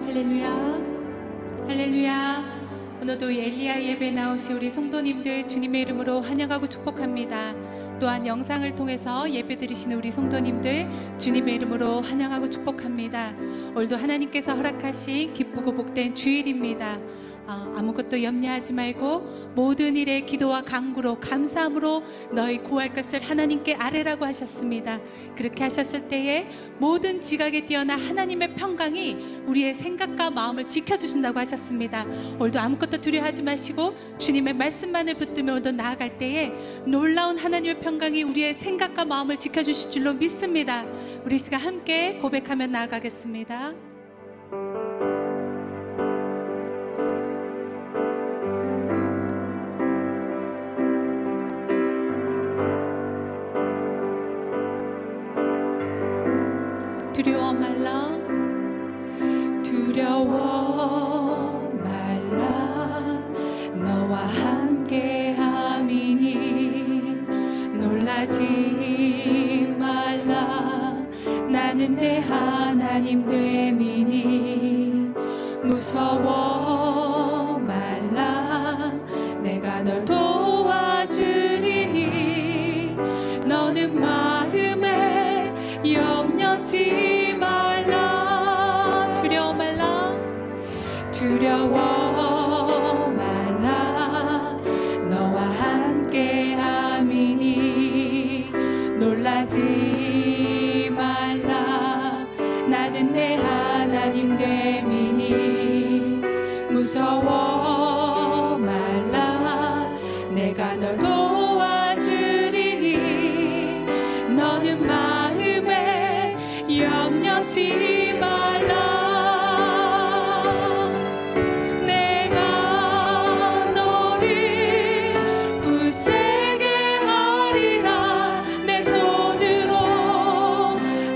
할렐루야, 할렐루야. 오늘도 엘리야 예배 나오신 우리 성도님들 주님의 이름으로 환영하고 축복합니다. 또한 영상을 통해서 예배 드리시는 우리 성도님들 주님의 이름으로 환영하고 축복합니다. 오늘도 하나님께서 허락하신 기쁘고 복된 주일입니다. 아무것도 염려하지 말고 모든 일에 기도와 간구로 감사함으로 너희 구할 것을 하나님께 아뢰라고 하셨습니다. 그렇게 하셨을 때에 모든 지각에 뛰어난 하나님의 평강이 우리의 생각과 마음을 지켜주신다고 하셨습니다. 오늘도 아무것도 두려워하지 마시고 주님의 말씀만을 붙들며 오늘도 나아갈 때에 놀라운 하나님의 평강이 우리의 생각과 마음을 지켜주실 줄로 믿습니다. 우리 시간 함께 고백하며 나아가겠습니다. 두려워 말라, 두려워 말라. 너와 함께 함이니 놀라지 말라. 나는 내 하나님 됨이니 무서워 말라. 내가 널 도와주리니 너는 마음에 염려지 말라. 두려워 말라, 두려워 말라. 너와 함께 함이니 놀라지 말라. 나는 내 하나님 됨이니 무서워 말라. 내가 널 도와주리니 너는 마음에 염려지 말라. 내가 너를 굳세게 하리라. 내 손으로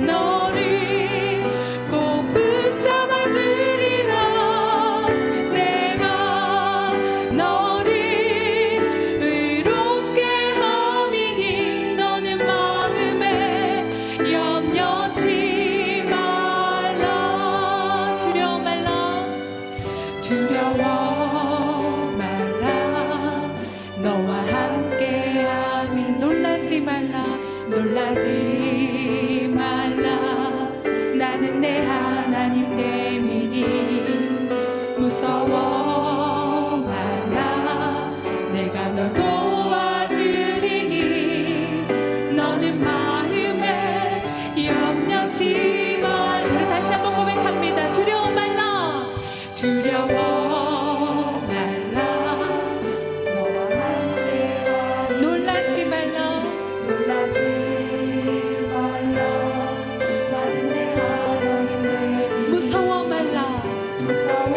너를 꼭 붙잡아 주리라. 내가 너를 의롭게 함이니 너는 마음에 염려지 말라. 두려워 말라, 두려워 말라. 너와 함께 함이 놀라지 말라, 놀라지 말라. 나는 내 하나님 됨이니 무서워 말라. 내가 널 도와주리니 너는 마음에 염려지 말라. 우리 다시 한번 고백합니다. 두려워 말라, 두려워 말라. 너와 함께 놀라지 말라, 놀라지 말라. 나는 내 하나님 됨이니 무서워 말라, 무서워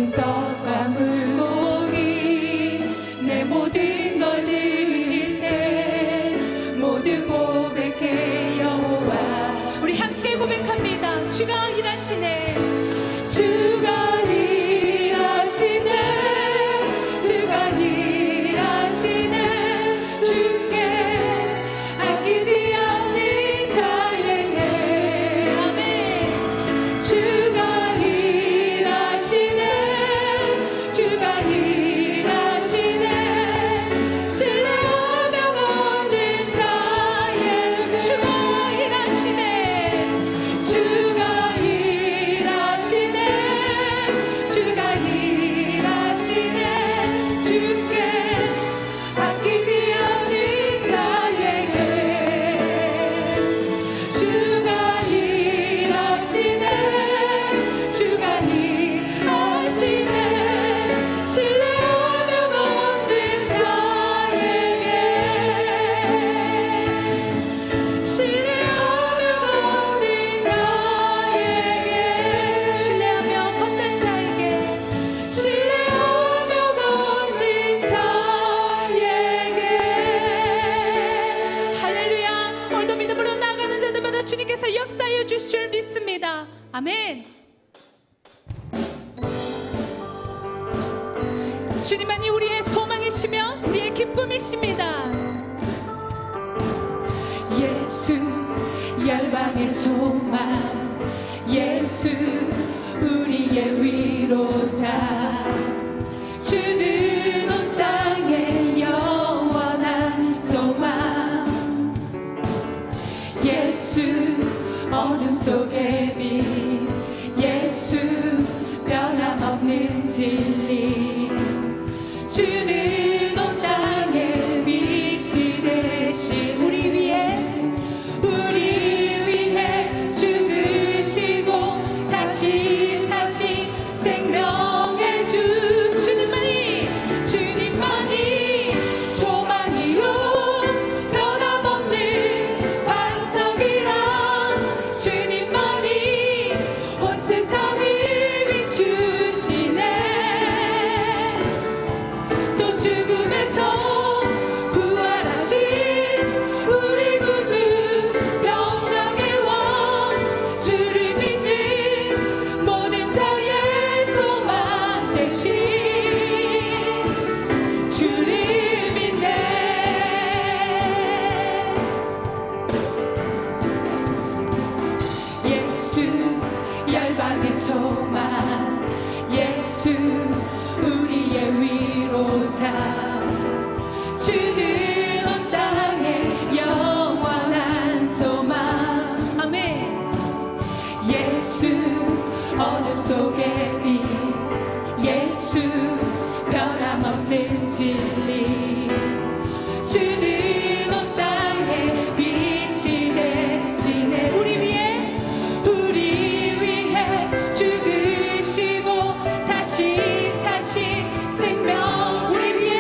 모든 떡과 물고기 내 모든 걸 드릴 때 모두 고백해 여호와. 우리 함께 고백합니다. 주가 일하시네. 주가 일하시네. 주가 일하시네. 주께 아끼지 않는 자에게. 아멘. 주가 일하시네. 주가 일하시네. 신뢰하며 걷는 자에게. 주가 일하시네. 주가 일하시네. 주가 일하시네. 주께 아끼지 않는 자에게. 주가 일하시네. 주가 일하시네. 신뢰하며 걷는 자에게. 신뢰하며 걷는 자에게. 신뢰하며 걷는 자에게. 신뢰하며 걷는 자에게. 할렐루야. 오늘도 믿음으로 나아가는 자들마다 주님께서 역사해 주실 줄 믿습니다. 아멘. 주님만이 우리의 소망이시며 우리의 기쁨이십니다. 예수 열방의 소망, 예수 우리의 위로자. 주는 온 땅의 영원한 소망. 예수 어둠 속의 빛, 예수 변함없는 진리. 주는 온 땅의 빛이 되신 우리 위해 죽으시고 다시 사신 생명의 주. 주님만이 소망이요 변함없는 반석이라. 주님만이 온 세상을 비추시네. 또 죽음에서 부활하신 우리 구주 평강의 왕. 주를 믿는 모든 자의 소망 되신 주를 믿네. 예수 열방의 소망, 예수 우리의 위로자. 주는 온 땅의 영원한 소망. 아멘. 예수 어둠 속의 빛, 예수 변함없는 진리. 주는 온 땅의 빛이 되시네. 우리 위해 죽으시고 다시 사신 생명. 우리 위해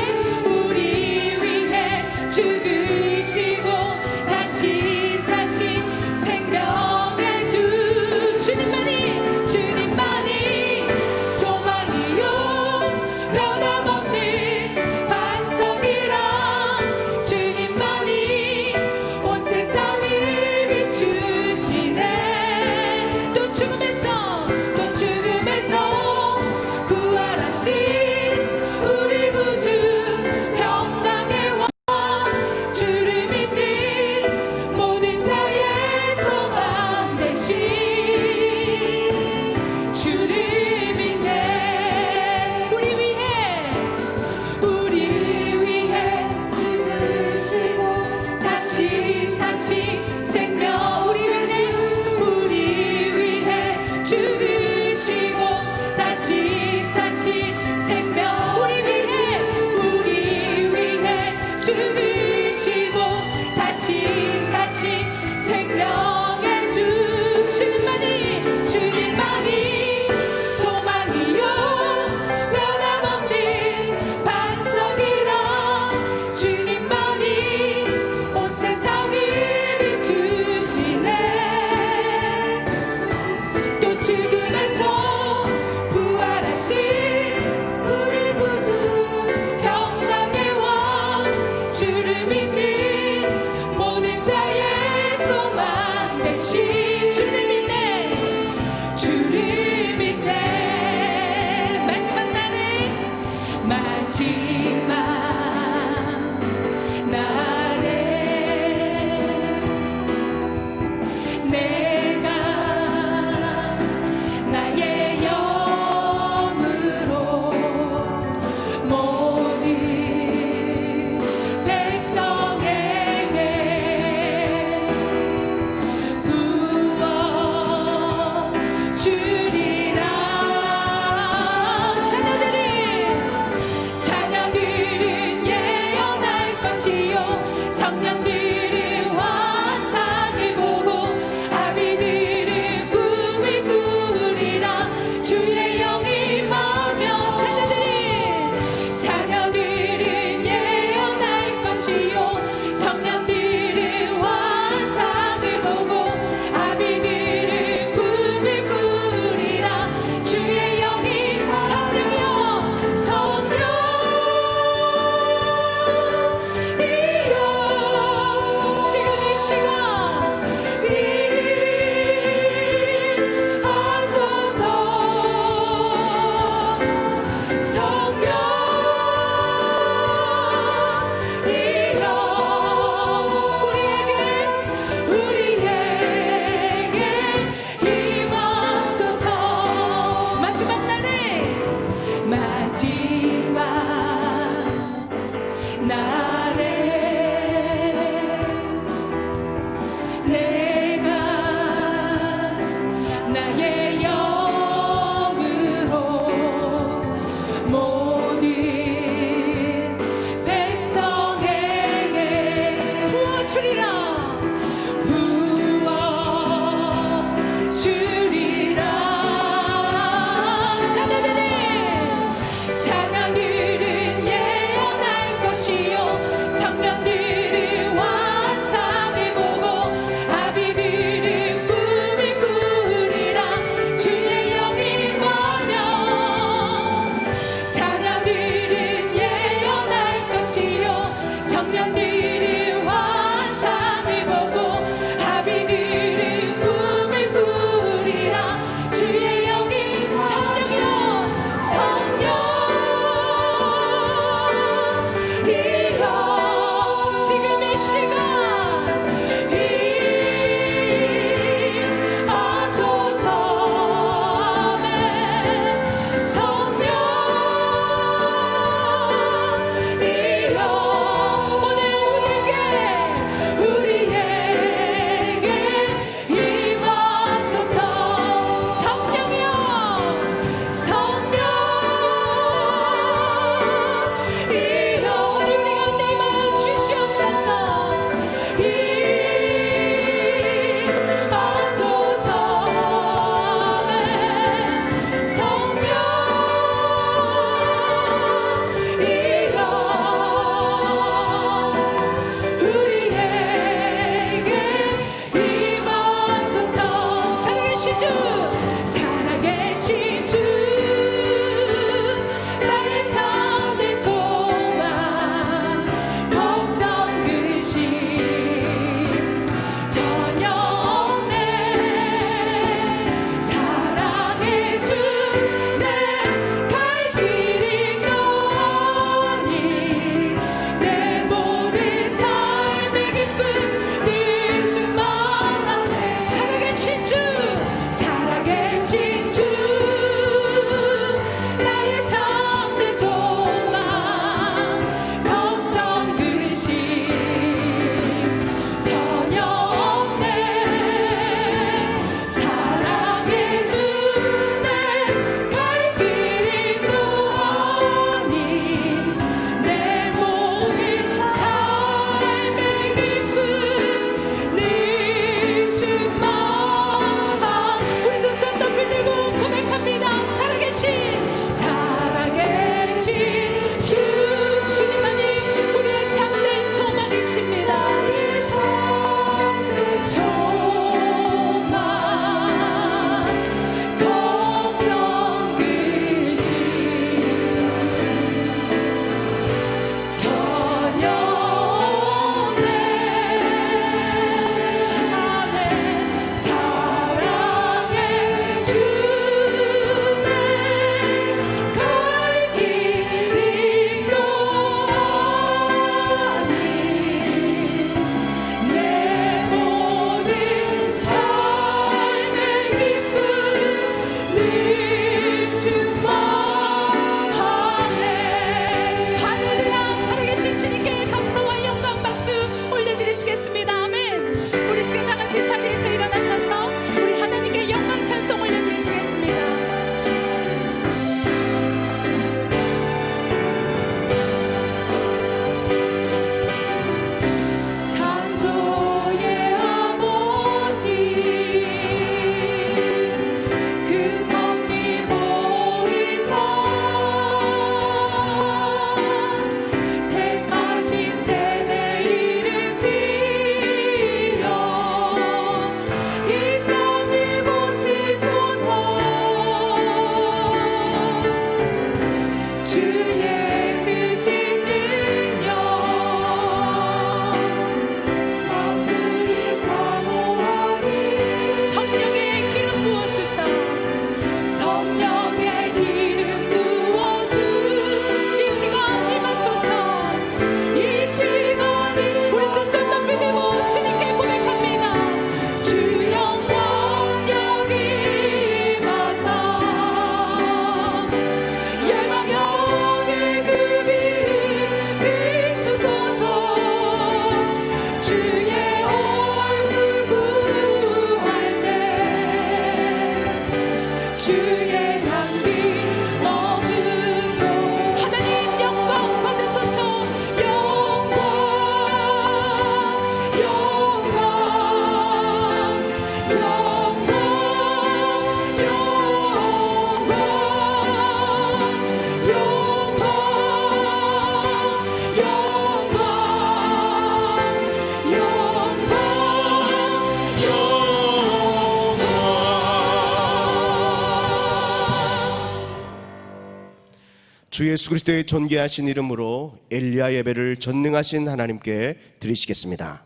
주 예수 그리스도의 존귀하신 이름으로 엘리야 예배를 전능하신 하나님께 드리시겠습니다.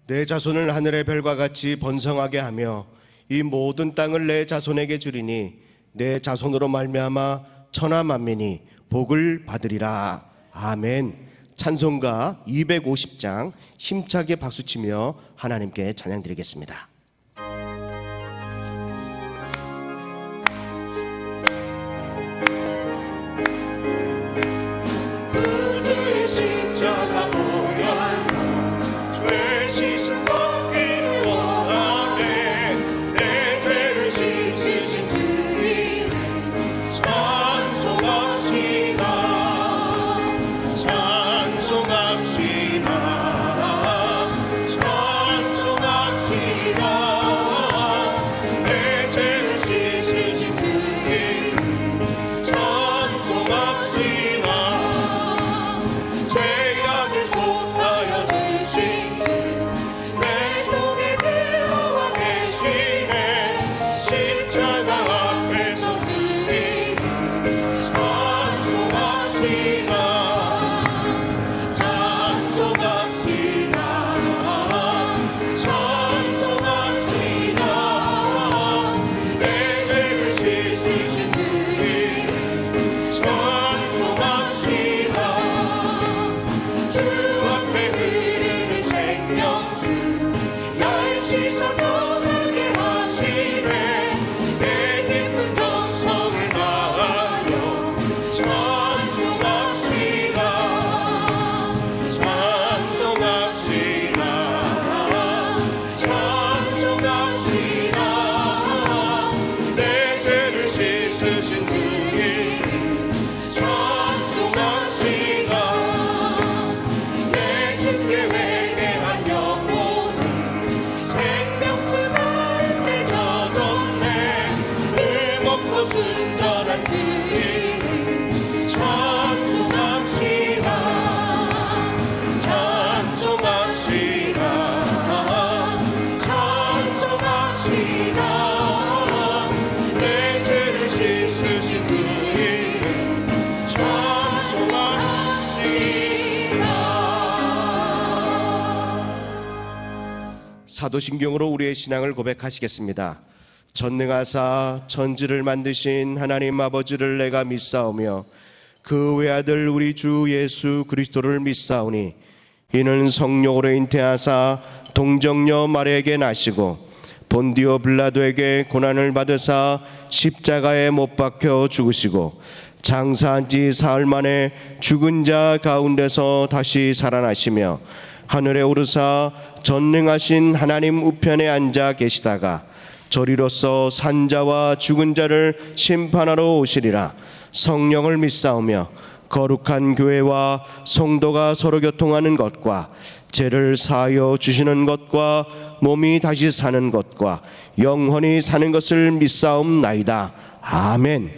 내 자손을 하늘의 별과 같이 번성하게 하며 이 모든 땅을 내 자손에게 주리니 내 자손으로 말미암아 천하 만민이 복을 받으리라. 아멘. 찬송가 250장 힘차게 박수치며 하나님께 찬양드리겠습니다. 구주의 십자가 보혈 죄 씻음 받기를 원하네. 내 죄를 씻으신 주님 찬송합시다. 찬송합시다. 찬송합시다. 내 죄를 씻으신 주님 찬송합시다. 죄악을 속하여 주신 주 내 속에 들어와 계시네. 십자가 앞에서 주님 찬송합시다. 찬송합시다. 찬송합시다. 내 죄를 씻으신 주님 찬송합시다. 주 앞에 흐르는 생명수 날 씻어 정하게 하시네. 내 깊은 정성을 다하여 찬송합시다. 찬송합시다. 찬송합시다. 내 죄를 씻으신 주님 찬송합시다. 내 주께 회개한 영혼은 생명수 가운데 젖었네. 흠없고 순전한 주님 찬송합시다. 찬송합시다. 찬송합시다. 내 죄를 씻으신 주님 찬송합시다. 사도신경으로 우리의 신앙을 고백하시겠습니다. 전능하사 천지를 만드신 하나님 아버지를 내가 믿사오며 그 외아들 우리 주 예수 그리스도를 믿사오니 이는 성령으로 잉태하사 동정녀 마리아에게 나시고 본디오 빌라도에게 고난을 받으사 십자가에 못 박혀 죽으시고 장사한 지 사흘 만에 죽은 자 가운데서 다시 살아나시며 하늘에 오르사 전능하신 하나님 우편에 앉아 계시다가 저리로서 산자와 죽은 자를 심판하러 오시리라. 성령을 믿사오며 거룩한 교회와 성도가 서로 교통하는 것과 죄를 사하여 주시는 것과 몸이 다시 사는 것과 영원히 사는 것을 믿사옵나이다. 아멘.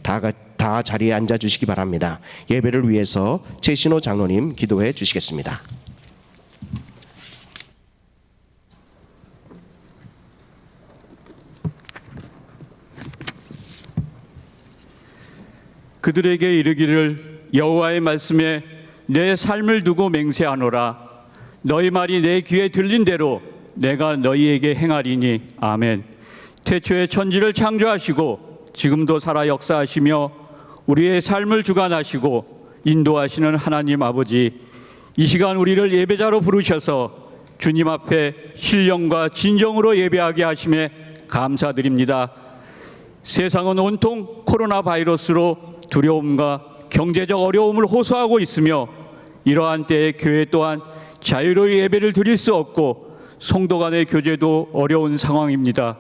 다 자리에 앉아 주시기 바랍니다. 예배를 위해서 최신호 장로님 기도해 주시겠습니다. 그들에게 이르기를 여호와의 말씀에 내 삶을 두고 맹세하노라. 너희 말이 내 귀에 들린 대로 내가 너희에게 행하리니. 아멘. 태초에 천지를 창조하시고 지금도 살아 역사하시며 우리의 삶을 주관하시고 인도하시는 하나님 아버지, 이 시간 우리를 예배자로 부르셔서 주님 앞에 신령과 진정으로 예배하게 하심에 감사드립니다. 세상은 온통 코로나 바이러스로 두려움과 경제적 어려움을 호소하고 있으며 이러한 때에 교회 또한 자유로이 예배를 드릴 수 없고 성도 간의 교제도 어려운 상황입니다.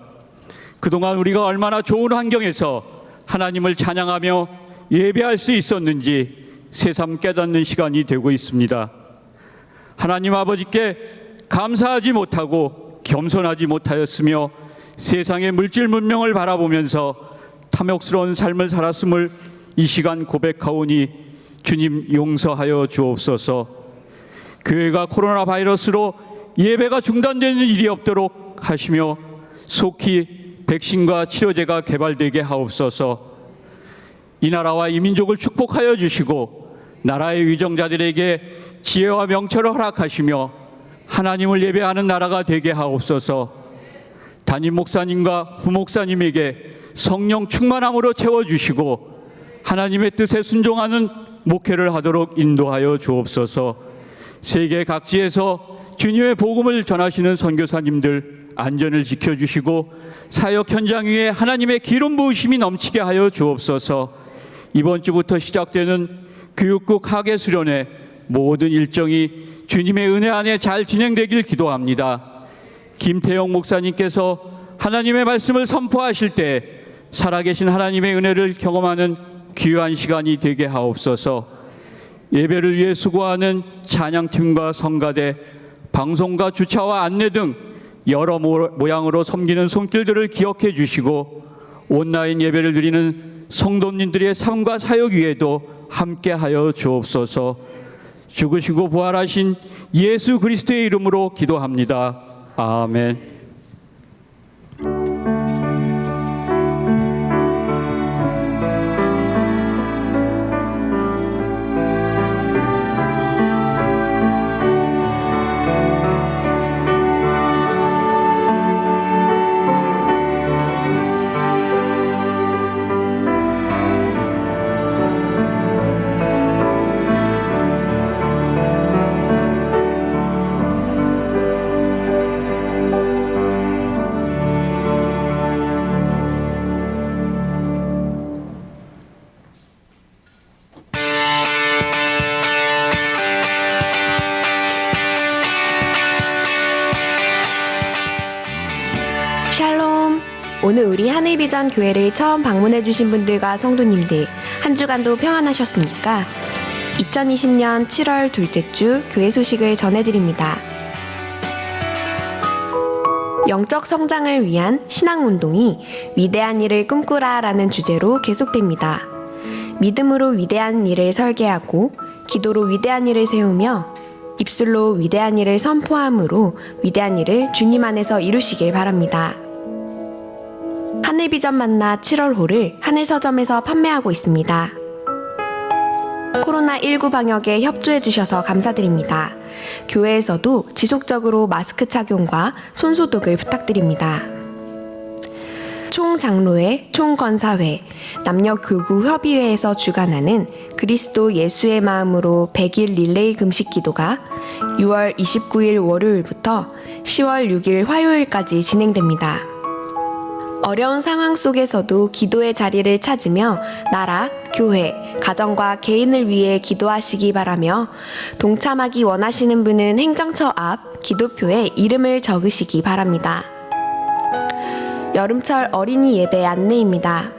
그동안 우리가 얼마나 좋은 환경에서 하나님을 찬양하며 예배할 수 있었는지 새삼 깨닫는 시간이 되고 있습니다. 하나님 아버지께 감사하지 못하고 겸손하지 못하였으며 세상의 물질 문명을 바라보면서 탐욕스러운 삶을 살았음을 이 시간 고백하오니 주님 용서하여 주옵소서. 교회가 코로나 바이러스로 예배가 중단되는 일이 없도록 하시며 속히 백신과 치료제가 개발되게 하옵소서. 이 나라와 이 민족을 축복하여 주시고 나라의 위정자들에게 지혜와 명철을 허락하시며 하나님을 예배하는 나라가 되게 하옵소서. 담임 목사님과 부목사님에게 성령 충만함으로 채워주시고 하나님의 뜻에 순종하는 목회를 하도록 인도하여 주옵소서. 세계 각지에서 주님의 복음을 전하시는 선교사님들 안전을 지켜주시고 사역 현장 위에 하나님의 기름 부으심이 넘치게 하여 주옵소서. 이번 주부터 시작되는 교육국 학예 수련회 모든 일정이 주님의 은혜 안에 잘 진행되길 기도합니다. 김태영 목사님께서 하나님의 말씀을 선포하실 때 살아계신 하나님의 은혜를 경험하는 귀한 시간이 되게 하옵소서. 예배를 위해 수고하는 찬양팀과 성가대, 방송과 주차와 안내 등 여러 모양으로 섬기는 손길들을 기억해 주시고 온라인 예배를 드리는 성도님들의 삶과 사역 위에도 함께하여 주옵소서. 죽으시고 부활하신 예수 그리스도의 이름으로 기도합니다. 아멘. 샬롬! 오늘 우리 하늘비전 교회를 처음 방문해주신 분들과 성도님들, 한 주간도 평안하셨습니까? 2020년 7월 둘째 주 교회 소식을 전해드립니다. 영적 성장을 위한 신앙운동이 위대한 일을 꿈꾸라 라는 주제로 계속됩니다. 믿음으로 위대한 일을 설계하고 기도로 위대한 일을 세우며 입술로 위대한 일을 선포함으로 위대한 일을 주님 안에서 이루시길 바랍니다. 하늘비전 만나 7월호를 하늘서점에서 판매하고 있습니다. 코로나19 방역에 협조해주셔서 감사드립니다. 교회에서도 지속적으로 마스크 착용과 손소독을 부탁드립니다. 총장로회, 총건사회, 남녀교구협의회에서 주관하는 그리스도 예수의 마음으로 100일 릴레이 금식 기도가 6월 29일 월요일부터 10월 6일 화요일까지 진행됩니다. 어려운 상황 속에서도 기도의 자리를 찾으며 나라, 교회, 가정과 개인을 위해 기도하시기 바라며 동참하기 원하시는 분은 행정처 앞 기도표에 이름을 적으시기 바랍니다. 여름철 어린이 예배 안내입니다.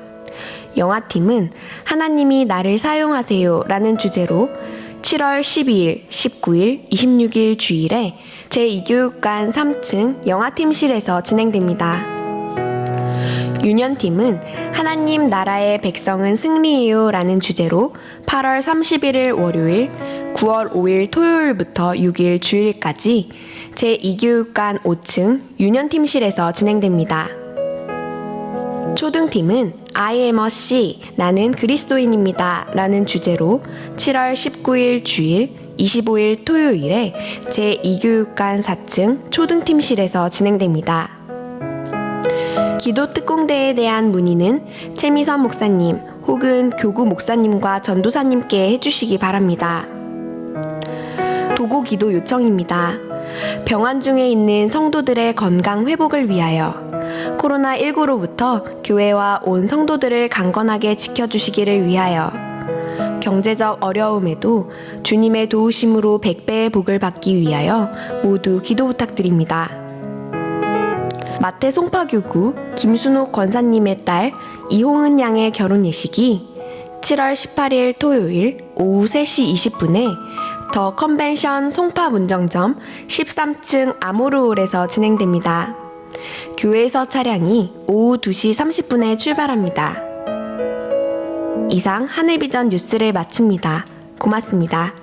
영화팀은 하나님이 나를 사용하세요 라는 주제로 7월 12일, 19일, 26일 주일에 제2교육관 3층 영화팀실에서 진행됩니다. 유년팀은 하나님 나라의 백성은 승리해요 라는 주제로 8월 31일 월요일, 9월 5일 토요일부터 6일 주일까지 제2교육관 5층 유년팀실에서 진행됩니다. 초등팀은 I am a she, 나는 그리스도인입니다 라는 주제로 7월 19일 주일, 25일 토요일에 제2교육관 4층 초등팀실에서 진행됩니다. 기도 특공대에 대한 문의는 최미선 목사님 혹은 교구 목사님과 전도사님께 해주시기 바랍니다. 도고 기도 요청입니다. 병원 중에 있는 성도들의 건강 회복을 위하여 코로나19로부터 교회와 온 성도들을 강건하게 지켜주시기를 위하여 경제적 어려움에도 주님의 도우심으로 100배의 복을 받기 위하여 모두 기도 부탁드립니다. 마태 송파교구 김순옥 권사님의 딸 이홍은 양의 결혼 예식이 7월 18일 토요일 오후 3시 20분에 더 컨벤션 송파 문정점 13층 아모르홀에서 진행됩니다. 교회에서 차량이 오후 2시 30분에 출발합니다. 이상 하늘비전 뉴스를 마칩니다. 고맙습니다.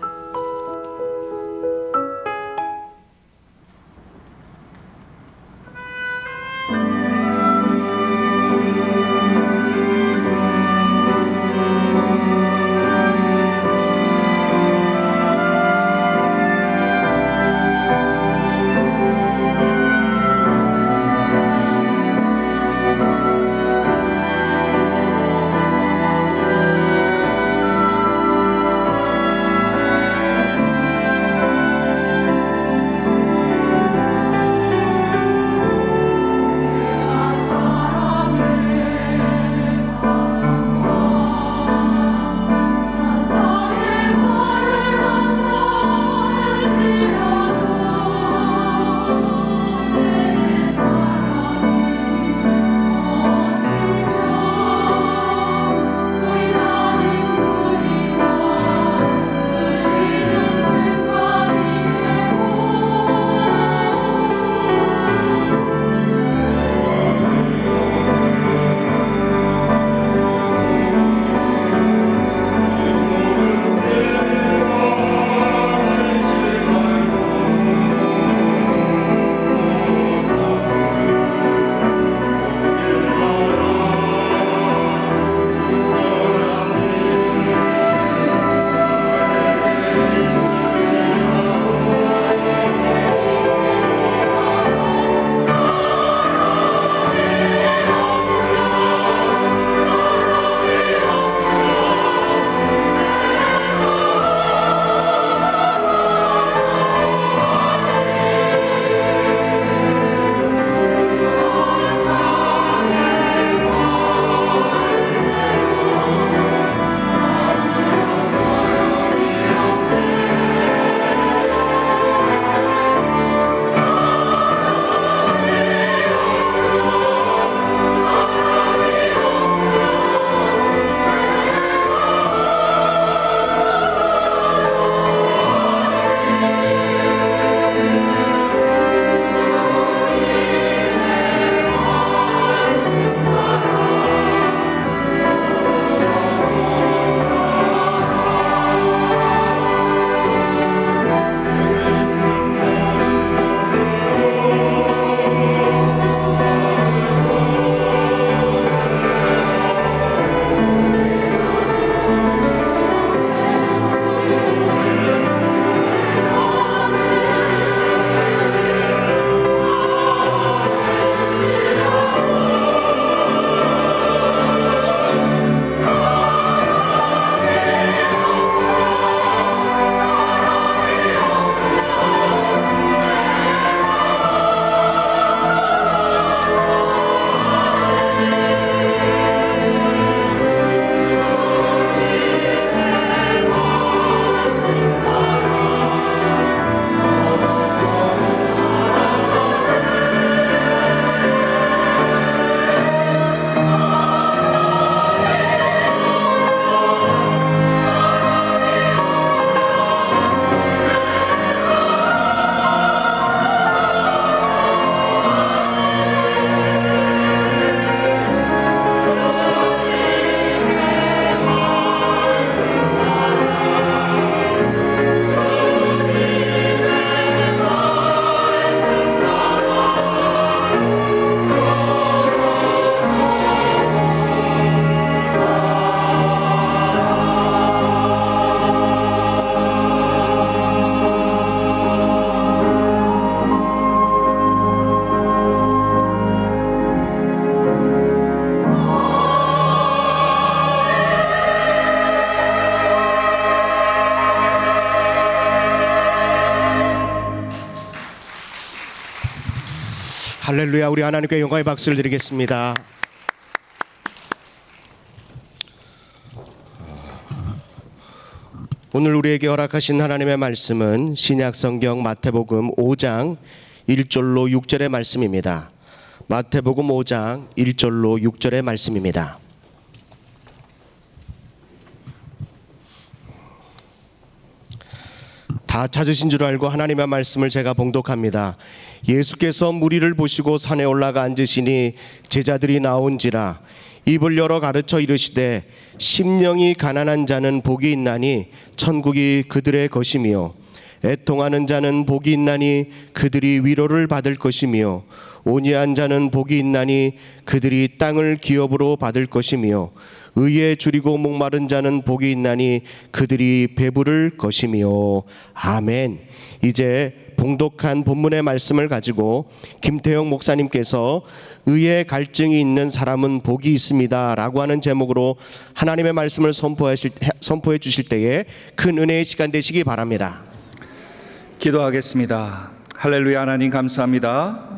할렐루야. 우리 하나님께 영광의 박수를 드리겠습니다. 오늘 우리에게 허락하신 하나님의 말씀은 신약성경 마태복음 5장 1절로 6절의 말씀입니다. 마태복음 5장 1절로 6절의 말씀입니다. 다 찾으신 줄 알고 하나님의 말씀을 제가 봉독합니다. 예수께서 무리를 보시고 산에 올라가 앉으시니 제자들이 나온지라 입을 열어 가르쳐 이르시되 심령이 가난한 자는 복이 있나니 천국이 그들의 것이며 애통하는 자는 복이 있나니 그들이 위로를 받을 것이며 온유한 자는 복이 있나니 그들이 땅을 기업으로 받을 것이며 의에 줄이고 목마른 자는 복이 있나니 그들이 배부를 것이며. 아멘. 이제 봉독한 본문의 말씀을 가지고 김태형 목사님께서 의에 갈증이 있는 사람은 복이 있습니다 라고 하는 제목으로 하나님의 말씀을 선포해 주실 때에 큰 은혜의 시간 되시기 바랍니다. 기도하겠습니다. 할렐루야. 하나님 감사합니다.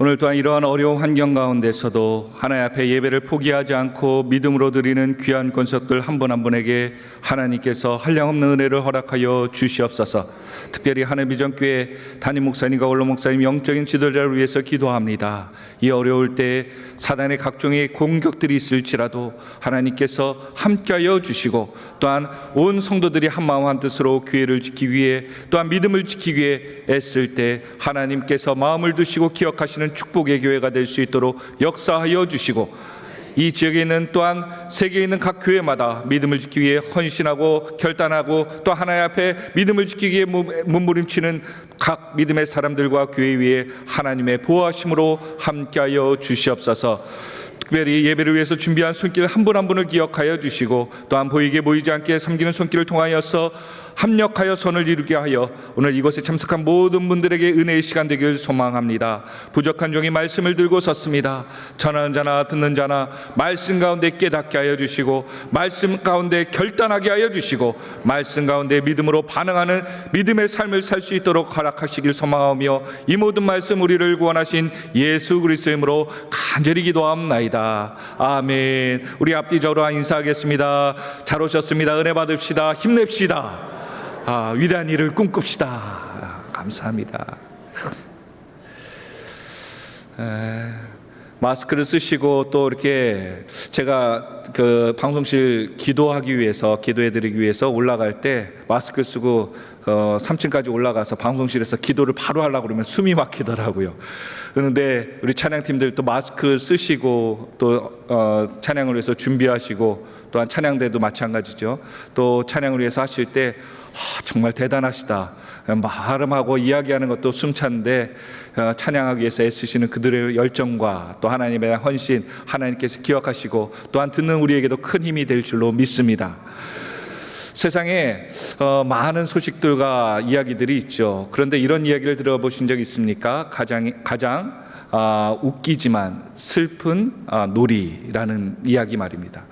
오늘 또한 이러한 어려운 환경 가운데서도 하나님 앞에 예배를 포기하지 않고 믿음으로 드리는 귀한 권속들 한 분 한 분에게 하나님께서 한량없는 은혜를 허락하여 주시옵소서. 특별히 하늘비전교회 담임 목사님과 원로 목사님 영적인 지도자를 위해서 기도합니다. 이 어려울 때 사단의 각종의 공격들이 있을지라도 하나님께서 함께하여 주시고 또한 온 성도들이 한마음 한뜻으로 교회를 지키기 위해 또한 믿음을 지키기 위해 애쓸 때 하나님께서 마음을 두시고 기억하시는 축복의 교회가 될 수 있도록 역사하여 주시고 이 지역에 있는 또한 세계에 있는 각 교회마다 믿음을 지키기 위해 헌신하고 결단하고 또 하나님 앞에 믿음을 지키기 위해 몸부림치는 각 믿음의 사람들과 교회 위에 하나님의 보호하심으로 함께하여 주시옵소서. 특별히 예배를 위해서 준비한 손길 한 분 한 분을 기억하여 주시고 또한 보이게 보이지 않게 섬기는 손길을 통하여서 합력하여 선을 이루게 하여 오늘 이곳에 참석한 모든 분들에게 은혜의 시간 되기를 소망합니다. 부족한 종이 말씀을 들고 섰습니다. 전하는 자나 듣는 자나 말씀 가운데 깨닫게 하여 주시고 말씀 가운데 결단하게 하여 주시고 말씀 가운데 믿음으로 반응하는 믿음의 삶을 살 수 있도록 허락하시길 소망하며 이 모든 말씀 우리를 구원하신 예수 그리스도의 이름으로 간절히 기도합나이다. 아멘. 우리 앞뒤적으로 인사하겠습니다. 잘 오셨습니다. 은혜 받읍시다. 힘냅시다. 위대한 일을 꿈꿉시다. 감사합니다. 마스크를 쓰시고 또 이렇게 제가 그 방송실 기도하기 위해서 기도해드리기 위해서 올라갈 때 마스크 쓰고 3층까지 올라가서 방송실에서 기도를 바로 하려고 그러면 숨이 막히더라고요. 그런데 우리 찬양팀들 또 마스크 쓰시고 또 찬양을 위해서 준비하시고 또한 찬양대도 마찬가지죠. 또 찬양을 위해서 하실 때 정말 대단하시다. 말음하고 이야기하는 것도 숨찬데 찬양하기 위해서 애쓰시는 그들의 열정과 또 하나님에 대한 헌신 하나님께서 기억하시고 또한 듣는 우리에게도 큰 힘이 될 줄로 믿습니다. 세상에 많은 소식들과 이야기들이 있죠. 그런데 이런 이야기를 들어보신 적 있습니까? 가장 웃기지만 슬픈 놀이라는 이야기 말입니다.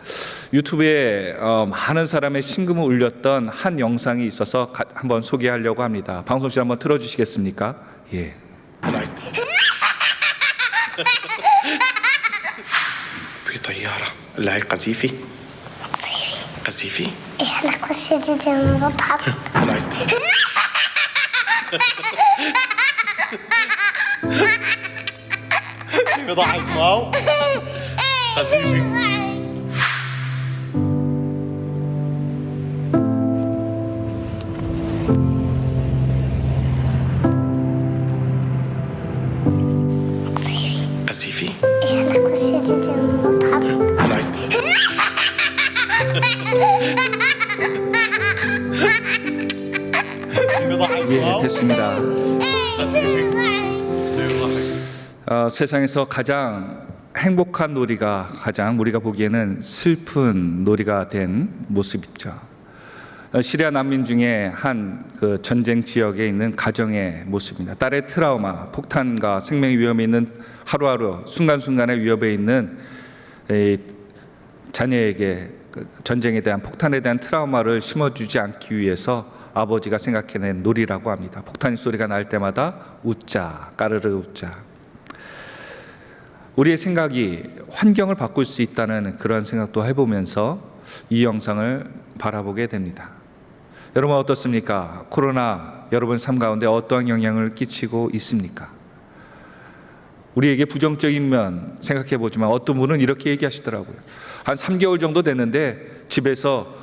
유튜브에 많은 사람의 심금을 울렸던 한 영상이 있어서 한번 소개하려고 합니다. 방송실 한번 틀어주시겠습니까? 예. في طيارة اللي هي قذيفي قذيفي احنا قصيدة المضحك طلعت بضحك معه قذيفي قذيفي احنا قصيدة المضحك طلعت بضحك 예, معه 됐습니다. بضحك 세상에서 가장 행복한 놀이가 가장 우리가 보기에는 슬픈 놀이가 된 모습이죠. 시리아 난민 중에 한 그 전쟁 지역에 있는 가정의 모습입니다. 딸의 트라우마, 폭탄과 생명의 위험에 있는 하루하루 순간순간의 위협에 있는 자녀에게 전쟁에 대한 폭탄에 대한 트라우마를 심어주지 않기 위해서 아버지가 생각해낸 놀이라고 합니다. 폭탄 소리가 날 때마다 웃자, 까르르 웃자. 우리의 생각이 환경을 바꿀 수 있다는 그런 생각도 해보면서 이 영상을 바라보게 됩니다. 여러분 어떻습니까? 코로나 여러분 삶 가운데 어떠한 영향을 끼치고 있습니까? 우리에게 부정적인 면 생각해 보지만 어떤 분은 이렇게 얘기하시더라고요. 한 3개월 정도 됐는데 집에서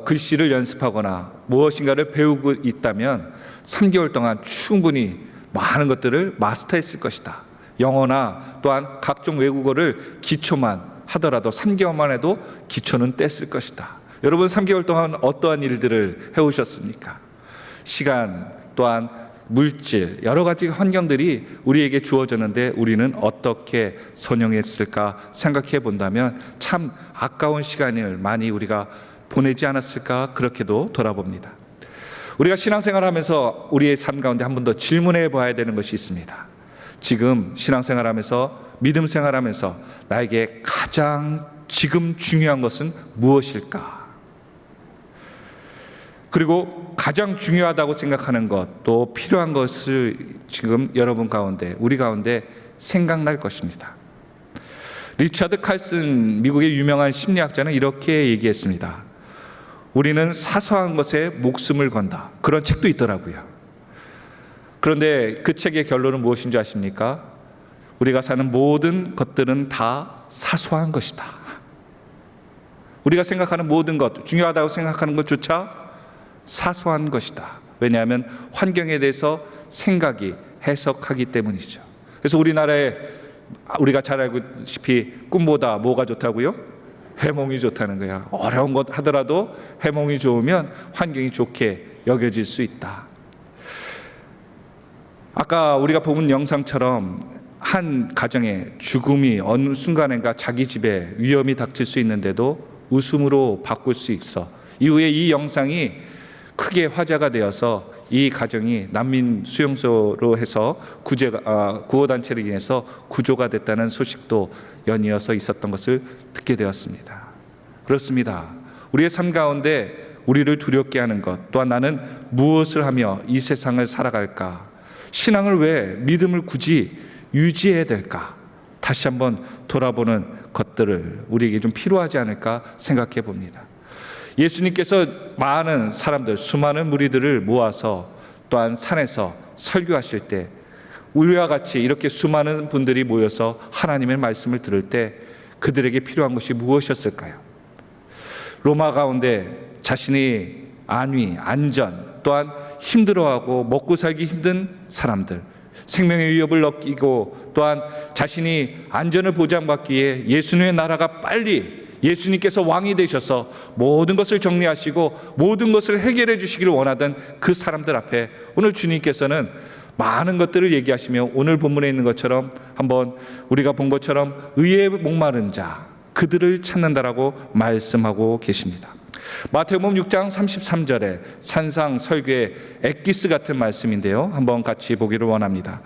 글씨를 연습하거나 무엇인가를 배우고 있다면 3개월 동안 충분히 많은 것들을 마스터했을 것이다. 영어나 또한 각종 외국어를 기초만 하더라도 3개월만 해도 기초는 뗐을 것이다. 여러분 3개월 동안 어떠한 일들을 해오셨습니까? 시간 또한 물질 여러 가지 환경들이 우리에게 주어졌는데 우리는 어떻게 선용했을까 생각해 본다면 참 아까운 시간을 많이 우리가 보내지 않았을까 그렇게도 돌아봅니다. 우리가 신앙생활하면서 우리의 삶 가운데 한 번 더 질문해 봐야 되는 것이 있습니다. 지금 신앙생활하면서 믿음 생활하면서 나에게 가장 지금 중요한 것은 무엇일까? 그리고 가장 중요하다고 생각하는 것, 또 필요한 것을 지금 여러분 가운데, 우리 가운데 생각날 것입니다. 리차드 칼슨 미국의 유명한 심리학자는 이렇게 얘기했습니다. 우리는 사소한 것에 목숨을 건다. 그런 책도 있더라고요. 그런데 그 책의 결론은 무엇인지 아십니까? 우리가 사는 모든 것들은 다 사소한 것이다. 우리가 생각하는 모든 것, 중요하다고 생각하는 것조차 사소한 것이다. 왜냐하면 환경에 대해서 생각이 해석하기 때문이죠. 그래서 우리나라에 우리가 잘 알고있다시피 꿈보다 뭐가 좋다고요? 해몽이 좋다는 거야. 어려운 것 하더라도 해몽이 좋으면 환경이 좋게 여겨질 수 있다. 아까 우리가 본 영상처럼 한 가정의 죽음이 어느 순간인가 자기 집에 위험이 닥칠 수 있는데도 웃음으로 바꿀 수 있어. 이후에 이 영상이 크게 화제가 되어서 이 가정이 난민 수용소로 해서 구호단체를 인해서 구조가 됐다는 소식도 연이어서 있었던 것을 듣게 되었습니다. 그렇습니다. 우리의 삶 가운데 우리를 두렵게 하는 것, 또한 나는 무엇을 하며 이 세상을 살아갈까? 신앙을 왜, 믿음을 굳이 유지해야 될까? 다시 한번 돌아보는 것들을 우리에게 좀 필요하지 않을까 생각해 봅니다. 예수님께서 많은 사람들, 수많은 무리들을 모아서 또한 산에서 설교하실 때 우리와 같이 이렇게 수많은 분들이 모여서 하나님의 말씀을 들을 때 그들에게 필요한 것이 무엇이었을까요? 로마 가운데 자신이 안위, 안전, 또한 힘들어하고 먹고 살기 힘든 사람들, 생명의 위협을 느끼고 또한 자신이 안전을 보장받기 위해 예수님의 나라가 빨리 예수님께서 왕이 되셔서 모든 것을 정리하시고 모든 것을 해결해 주시기를 원하던 그 사람들 앞에 오늘 주님께서는 많은 것들을 얘기하시며 오늘 본문에 있는 것처럼 한번 우리가 본 것처럼 의에 목마른 자 그들을 찾는다라고 말씀하고 계십니다. 마태복음 6장 33절에 산상 설교의 엑기스 같은 말씀인데요, 한번 같이 보기를 원합니다.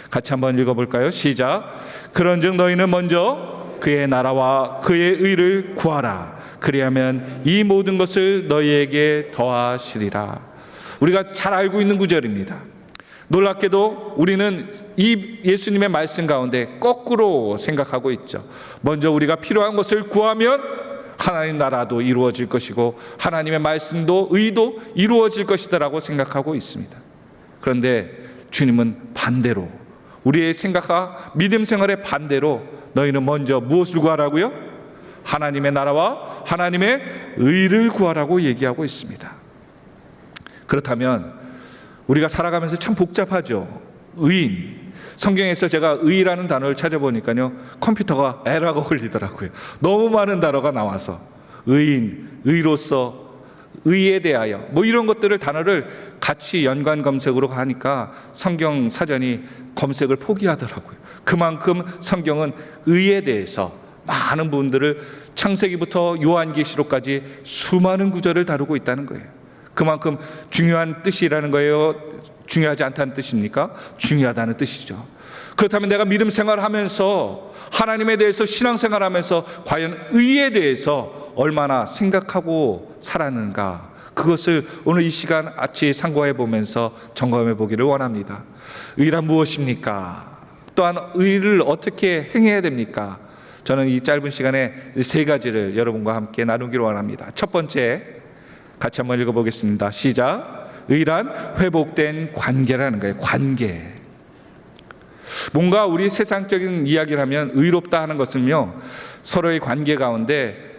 같이 한번 읽어볼까요? 시작. 그런즉 너희는 먼저 그의 나라와 그의 의를 구하라. 그리하면 이 모든 것을 너희에게 더하시리라. 우리가 잘 알고 있는 구절입니다. 놀랍게도 우리는 이 예수님의 말씀 가운데 거꾸로 생각하고 있죠. 먼저 우리가 필요한 것을 구하면 하나님 나라도 이루어질 것이고 하나님의 말씀도 의도 이루어질 것이다라고 생각하고 있습니다. 그런데 주님은 반대로, 우리의 생각과 믿음 생활의 반대로 너희는 먼저 무엇을 구하라고요? 하나님의 나라와 하나님의 의를 구하라고 얘기하고 있습니다. 그렇다면 우리가 살아가면서 참 복잡하죠. 의인, 성경에서 제가 의라는 단어를 찾아보니까요, 컴퓨터가 에러가 걸리더라고요. 너무 많은 단어가 나와서 의인, 의로서, 의에 대하여 뭐 이런 것들을 단어를 같이 연관 검색으로 하니까 성경 사전이 검색을 포기하더라고요. 그만큼 성경은 의에 대해서 많은 부분들을 창세기부터 요한계시록까지 수많은 구절을 다루고 있다는 거예요. 그만큼 중요한 뜻이라는 거예요? 중요하지 않다는 뜻입니까? 중요하다는 뜻이죠. 그렇다면 내가 믿음 생활하면서 하나님에 대해서 신앙생활하면서 과연 의에 대해서 얼마나 생각하고 살았는가, 그것을 오늘 이 시간 같이 상고해 보면서 점검해 보기를 원합니다. 의란 무엇입니까? 또한 의를 어떻게 행해야 됩니까? 저는 이 짧은 시간에 세 가지를 여러분과 함께 나누기를 원합니다. 첫 번째, 같이 한번 읽어보겠습니다. 시작. 의란 회복된 관계라는 거예요. 관계. 뭔가 우리 세상적인 이야기를 하면 의롭다 하는 것은요, 서로의 관계 가운데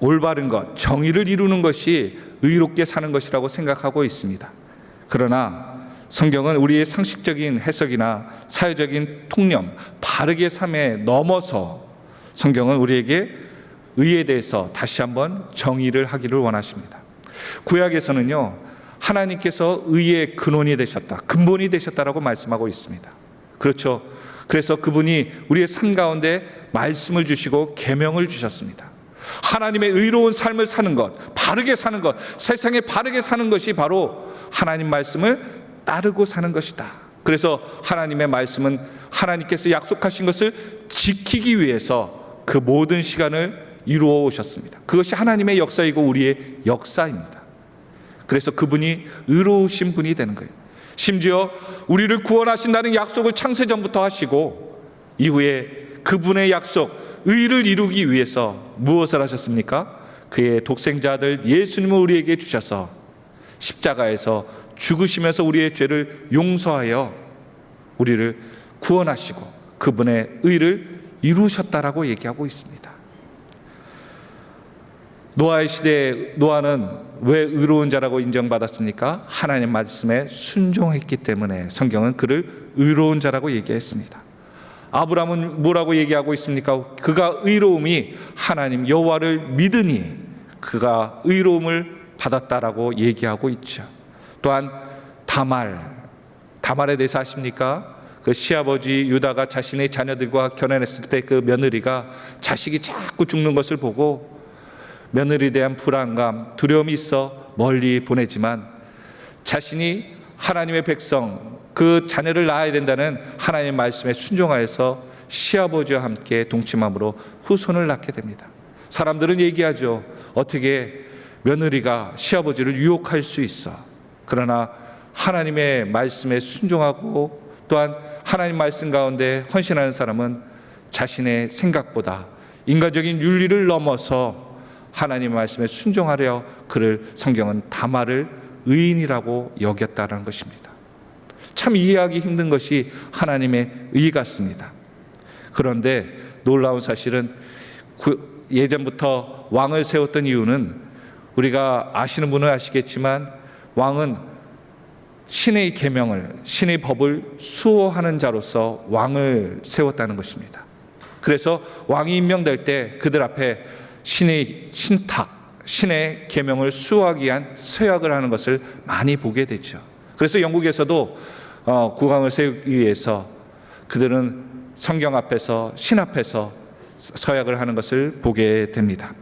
올바른 것, 정의를 이루는 것이 의롭게 사는 것이라고 생각하고 있습니다. 그러나 성경은 우리의 상식적인 해석이나 사회적인 통념, 바르게 삶에 넘어서 성경은 우리에게 의에 대해서 다시 한번 정의를 하기를 원하십니다. 구약에서는요, 하나님께서 의의 근원이 되셨다, 근본이 되셨다라고 말씀하고 있습니다. 그렇죠. 그래서 그분이 우리의 삶 가운데 말씀을 주시고 계명을 주셨습니다. 하나님의 의로운 삶을 사는 것, 바르게 사는 것, 세상에 바르게 사는 것이 바로 하나님 말씀을 따르고 사는 것이다. 그래서 하나님의 말씀은 하나님께서 약속하신 것을 지키기 위해서 그 모든 시간을 이루어 오셨습니다. 그것이 하나님의 역사이고 우리의 역사입니다. 그래서 그분이 의로우신 분이 되는 거예요. 심지어 우리를 구원하신다는 약속을 창세전부터 하시고 이후에 그분의 약속, 의를 이루기 위해서 무엇을 하셨습니까? 그의 독생자 아들 예수님을 우리에게 주셔서 십자가에서 죽으시면서 우리의 죄를 용서하여 우리를 구원하시고 그분의 의를 이루셨다라고 얘기하고 있습니다. 노아의 시대에 노아는 왜 의로운 자라고 인정받았습니까? 하나님 말씀에 순종했기 때문에 성경은 그를 의로운 자라고 얘기했습니다. 아브라함은 뭐라고 얘기하고 있습니까? 그가 의로움이 하나님 여호와를 믿으니 그가 의로움을 받았다라고 얘기하고 있죠. 또한 다말에 대해서 아십니까? 그 시아버지 유다가 자신의 자녀들과 결혼했을 때 그 며느리가 자식이 자꾸 죽는 것을 보고 며느리에 대한 불안감, 두려움이 있어 멀리 보내지만 자신이 하나님의 백성, 그 자녀를 낳아야 된다는 하나님의 말씀에 순종하여서 시아버지와 함께 동침함으로 후손을 낳게 됩니다. 사람들은 얘기하죠. 어떻게 며느리가 시아버지를 유혹할 수 있어. 그러나 하나님의 말씀에 순종하고 또한 하나님 말씀 가운데 헌신하는 사람은 자신의 생각보다 인간적인 윤리를 넘어서 하나님의 말씀에 순종하려 그를 성경은 다말을 의인이라고 여겼다는 것입니다. 참 이해하기 힘든 것이 하나님의 의 같습니다. 그런데 놀라운 사실은 예전부터 왕을 세웠던 이유는 우리가 아시는 분은 아시겠지만 왕은 신의 계명을, 신의 법을 수호하는 자로서 왕을 세웠다는 것입니다. 그래서 왕이 임명될 때 그들 앞에 신의 신탁, 신의 계명을 수호하기 위한 서약을 하는 것을 많이 보게 되죠. 그래서 영국에서도 국왕을 세우기 위해서 그들은 성경 앞에서, 신 앞에서 서약을 하는 것을 보게 됩니다.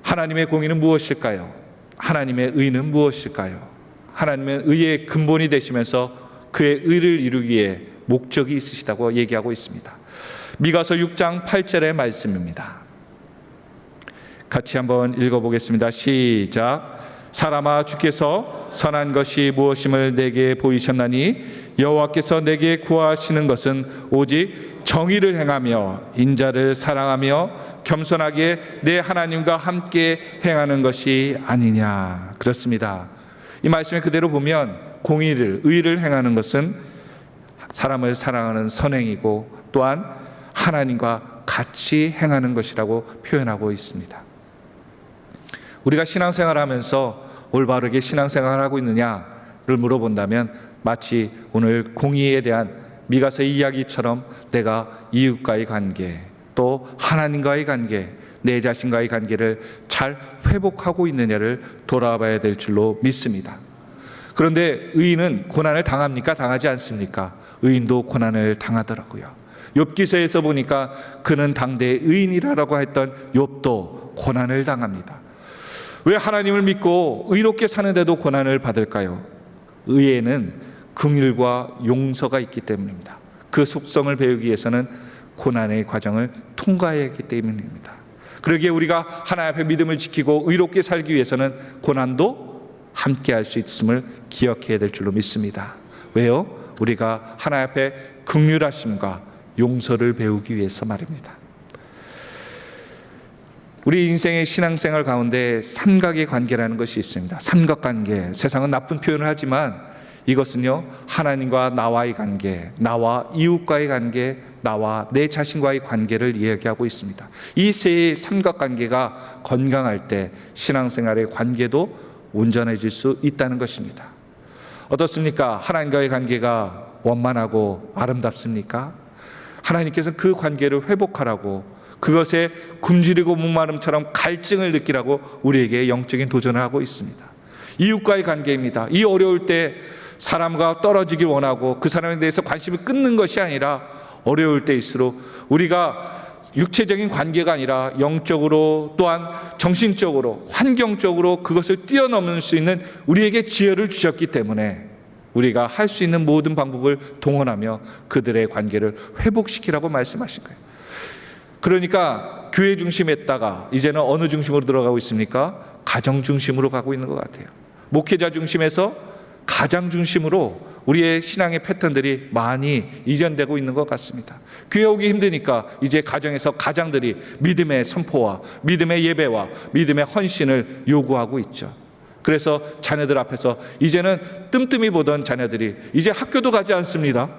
하나님의 공의는 무엇일까요? 하나님의 의는 무엇일까요? 하나님은 의의 근본이 되시면서 그의 의를 이루기에 목적이 있으시다고 얘기하고 있습니다. 미가서 6장 8절의 말씀입니다. 같이 한번 읽어보겠습니다. 시작. 사람아, 주께서 선한 것이 무엇임을 내게 보이셨나니 여호와께서 내게 구하시는 것은 오직 정의를 행하며 인자를 사랑하며 겸손하게 내 하나님과 함께 행하는 것이 아니냐. 그렇습니다. 이 말씀에 그대로 보면 공의를, 의를 행하는 것은 사람을 사랑하는 선행이고 또한 하나님과 같이 행하는 것이라고 표현하고 있습니다. 우리가 신앙생활을 하면서 올바르게 신앙생활을 하고 있느냐를 물어본다면 마치 오늘 공의에 대한 미가서의 이야기처럼 내가 이웃과의 관계, 또 하나님과의 관계, 내 자신과의 관계를 잘 회복하고 있느냐를 돌아봐야 될 줄로 믿습니다. 그런데 의인은 고난을 당합니까? 당하지 않습니까? 의인도 고난을 당하더라고요. 욥기서에서 보니까 그는 당대의 의인이라고 했던 욥도 고난을 당합니다. 왜 하나님을 믿고 의롭게 사는데도 고난을 받을까요? 의에는 긍휼과 용서가 있기 때문입니다. 그 속성을 배우기 위해서는 고난의 과정을 통과해야 하기 때문입니다. 그러기에 우리가 하나님 앞에 믿음을 지키고 의롭게 살기 위해서는 고난도 함께 할 수 있음을 기억해야 될 줄로 믿습니다. 왜요? 우리가 하나님 앞에 긍휼하심과 용서를 배우기 위해서 말입니다. 우리 인생의 신앙생활 가운데 삼각의 관계라는 것이 있습니다. 삼각관계, 세상은 나쁜 표현을 하지만 이것은요, 하나님과 나와의 관계, 나와 이웃과의 관계, 나와 내 자신과의 관계를 이야기하고 있습니다. 이 세 삼각관계가 건강할 때 신앙생활의 관계도 온전해질 수 있다는 것입니다. 어떻습니까? 하나님과의 관계가 원만하고 아름답습니까? 하나님께서 그 관계를 회복하라고, 그것에 굶주리고 목마름처럼 갈증을 느끼라고 우리에게 영적인 도전을 하고 있습니다. 이웃과의 관계입니다. 이 어려울 때 사람과 떨어지길 원하고 그 사람에 대해서 관심을 끊는 것이 아니라, 어려울 때일수록 우리가 육체적인 관계가 아니라 영적으로, 또한 정신적으로, 환경적으로 그것을 뛰어넘을 수 있는 우리에게 지혜를 주셨기 때문에 우리가 할 수 있는 모든 방법을 동원하며 그들의 관계를 회복시키라고 말씀하신 거예요. 그러니까 교회 중심했다가 이제는 어느 중심으로 들어가고 있습니까? 가정 중심으로 가고 있는 것 같아요. 목회자 중심에서 가장 중심으로 우리의 신앙의 패턴들이 많이 이전되고 있는 것 같습니다. 교회 오기 힘드니까 이제 가정에서 가장들이 믿음의 선포와 믿음의 예배와 믿음의 헌신을 요구하고 있죠. 그래서 자녀들 앞에서 이제는 뜸뜸이 보던 자녀들이 이제 학교도 가지 않습니다.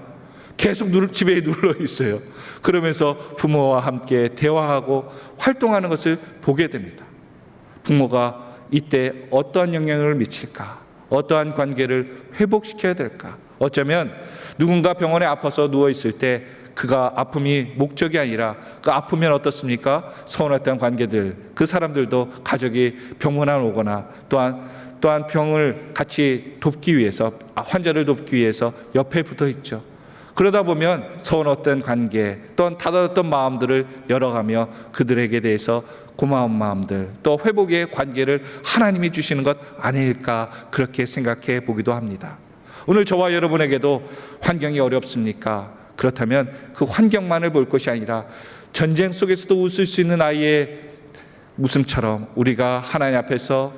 계속 집에 눌러 있어요. 그러면서 부모와 함께 대화하고 활동하는 것을 보게 됩니다. 부모가 이때 어떠한 영향을 미칠까? 어떠한 관계를 회복시켜야 될까? 어쩌면 누군가 병원에 아파서 누워있을 때 그가 아픔이 목적이 아니라 그 아프면 어떻습니까? 서운했던 관계들, 그 사람들도 가족이 병원에 오거나 또한 병을 같이 돕기 위해서, 환자를 돕기 위해서 옆에 붙어 있죠. 그러다 보면 서운했던 관계, 또한 다가졌던 마음들을 열어가며 그들에게 대해서 고마운 마음들, 또 회복의 관계를 하나님이 주시는 것 아닐까, 그렇게 생각해 보기도 합니다. 오늘 저와 여러분에게도 환경이 어렵습니까? 그렇다면 그 환경만을 볼 것이 아니라 전쟁 속에서도 웃을 수 있는 아이의 웃음처럼 우리가 하나님 앞에서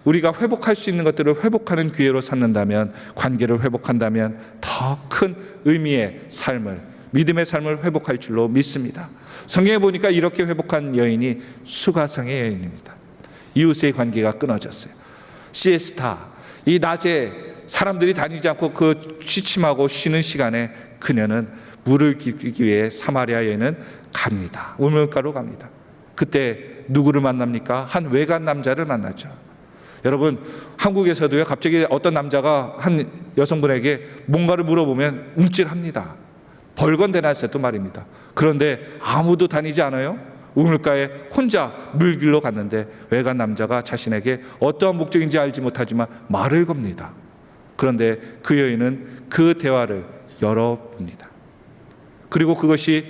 우리가 회복할 수 있는 것들을 회복하는 기회로 삼는다면, 관계를 회복한다면 더 큰 의미의 삶을, 믿음의 삶을 회복할 줄로 믿습니다. 성경에 보니까 이렇게 회복한 여인이 수가성의 여인입니다. 이웃의 관계가 끊어졌어요. 시에스타, 이 낮에 사람들이 다니지 않고 그 취침하고 쉬는 시간에 그녀는 물을 기르기 위해 사마리아 여인은 갑니다. 우물가로 갑니다. 그때 누구를 만납니까? 한 외간 남자를 만나죠. 여러분, 한국에서도요, 갑자기 어떤 남자가 한 여성분에게 뭔가를 물어보면 움찔합니다. 벌건대낮에도 말입니다. 그런데 아무도 다니지 않아요? 우물가에 혼자 물길로 갔는데 외간 남자가 자신에게 어떠한 목적인지 알지 못하지만 말을 겁니다. 그런데 그 여인은 그 대화를 열어봅니다. 그리고 그것이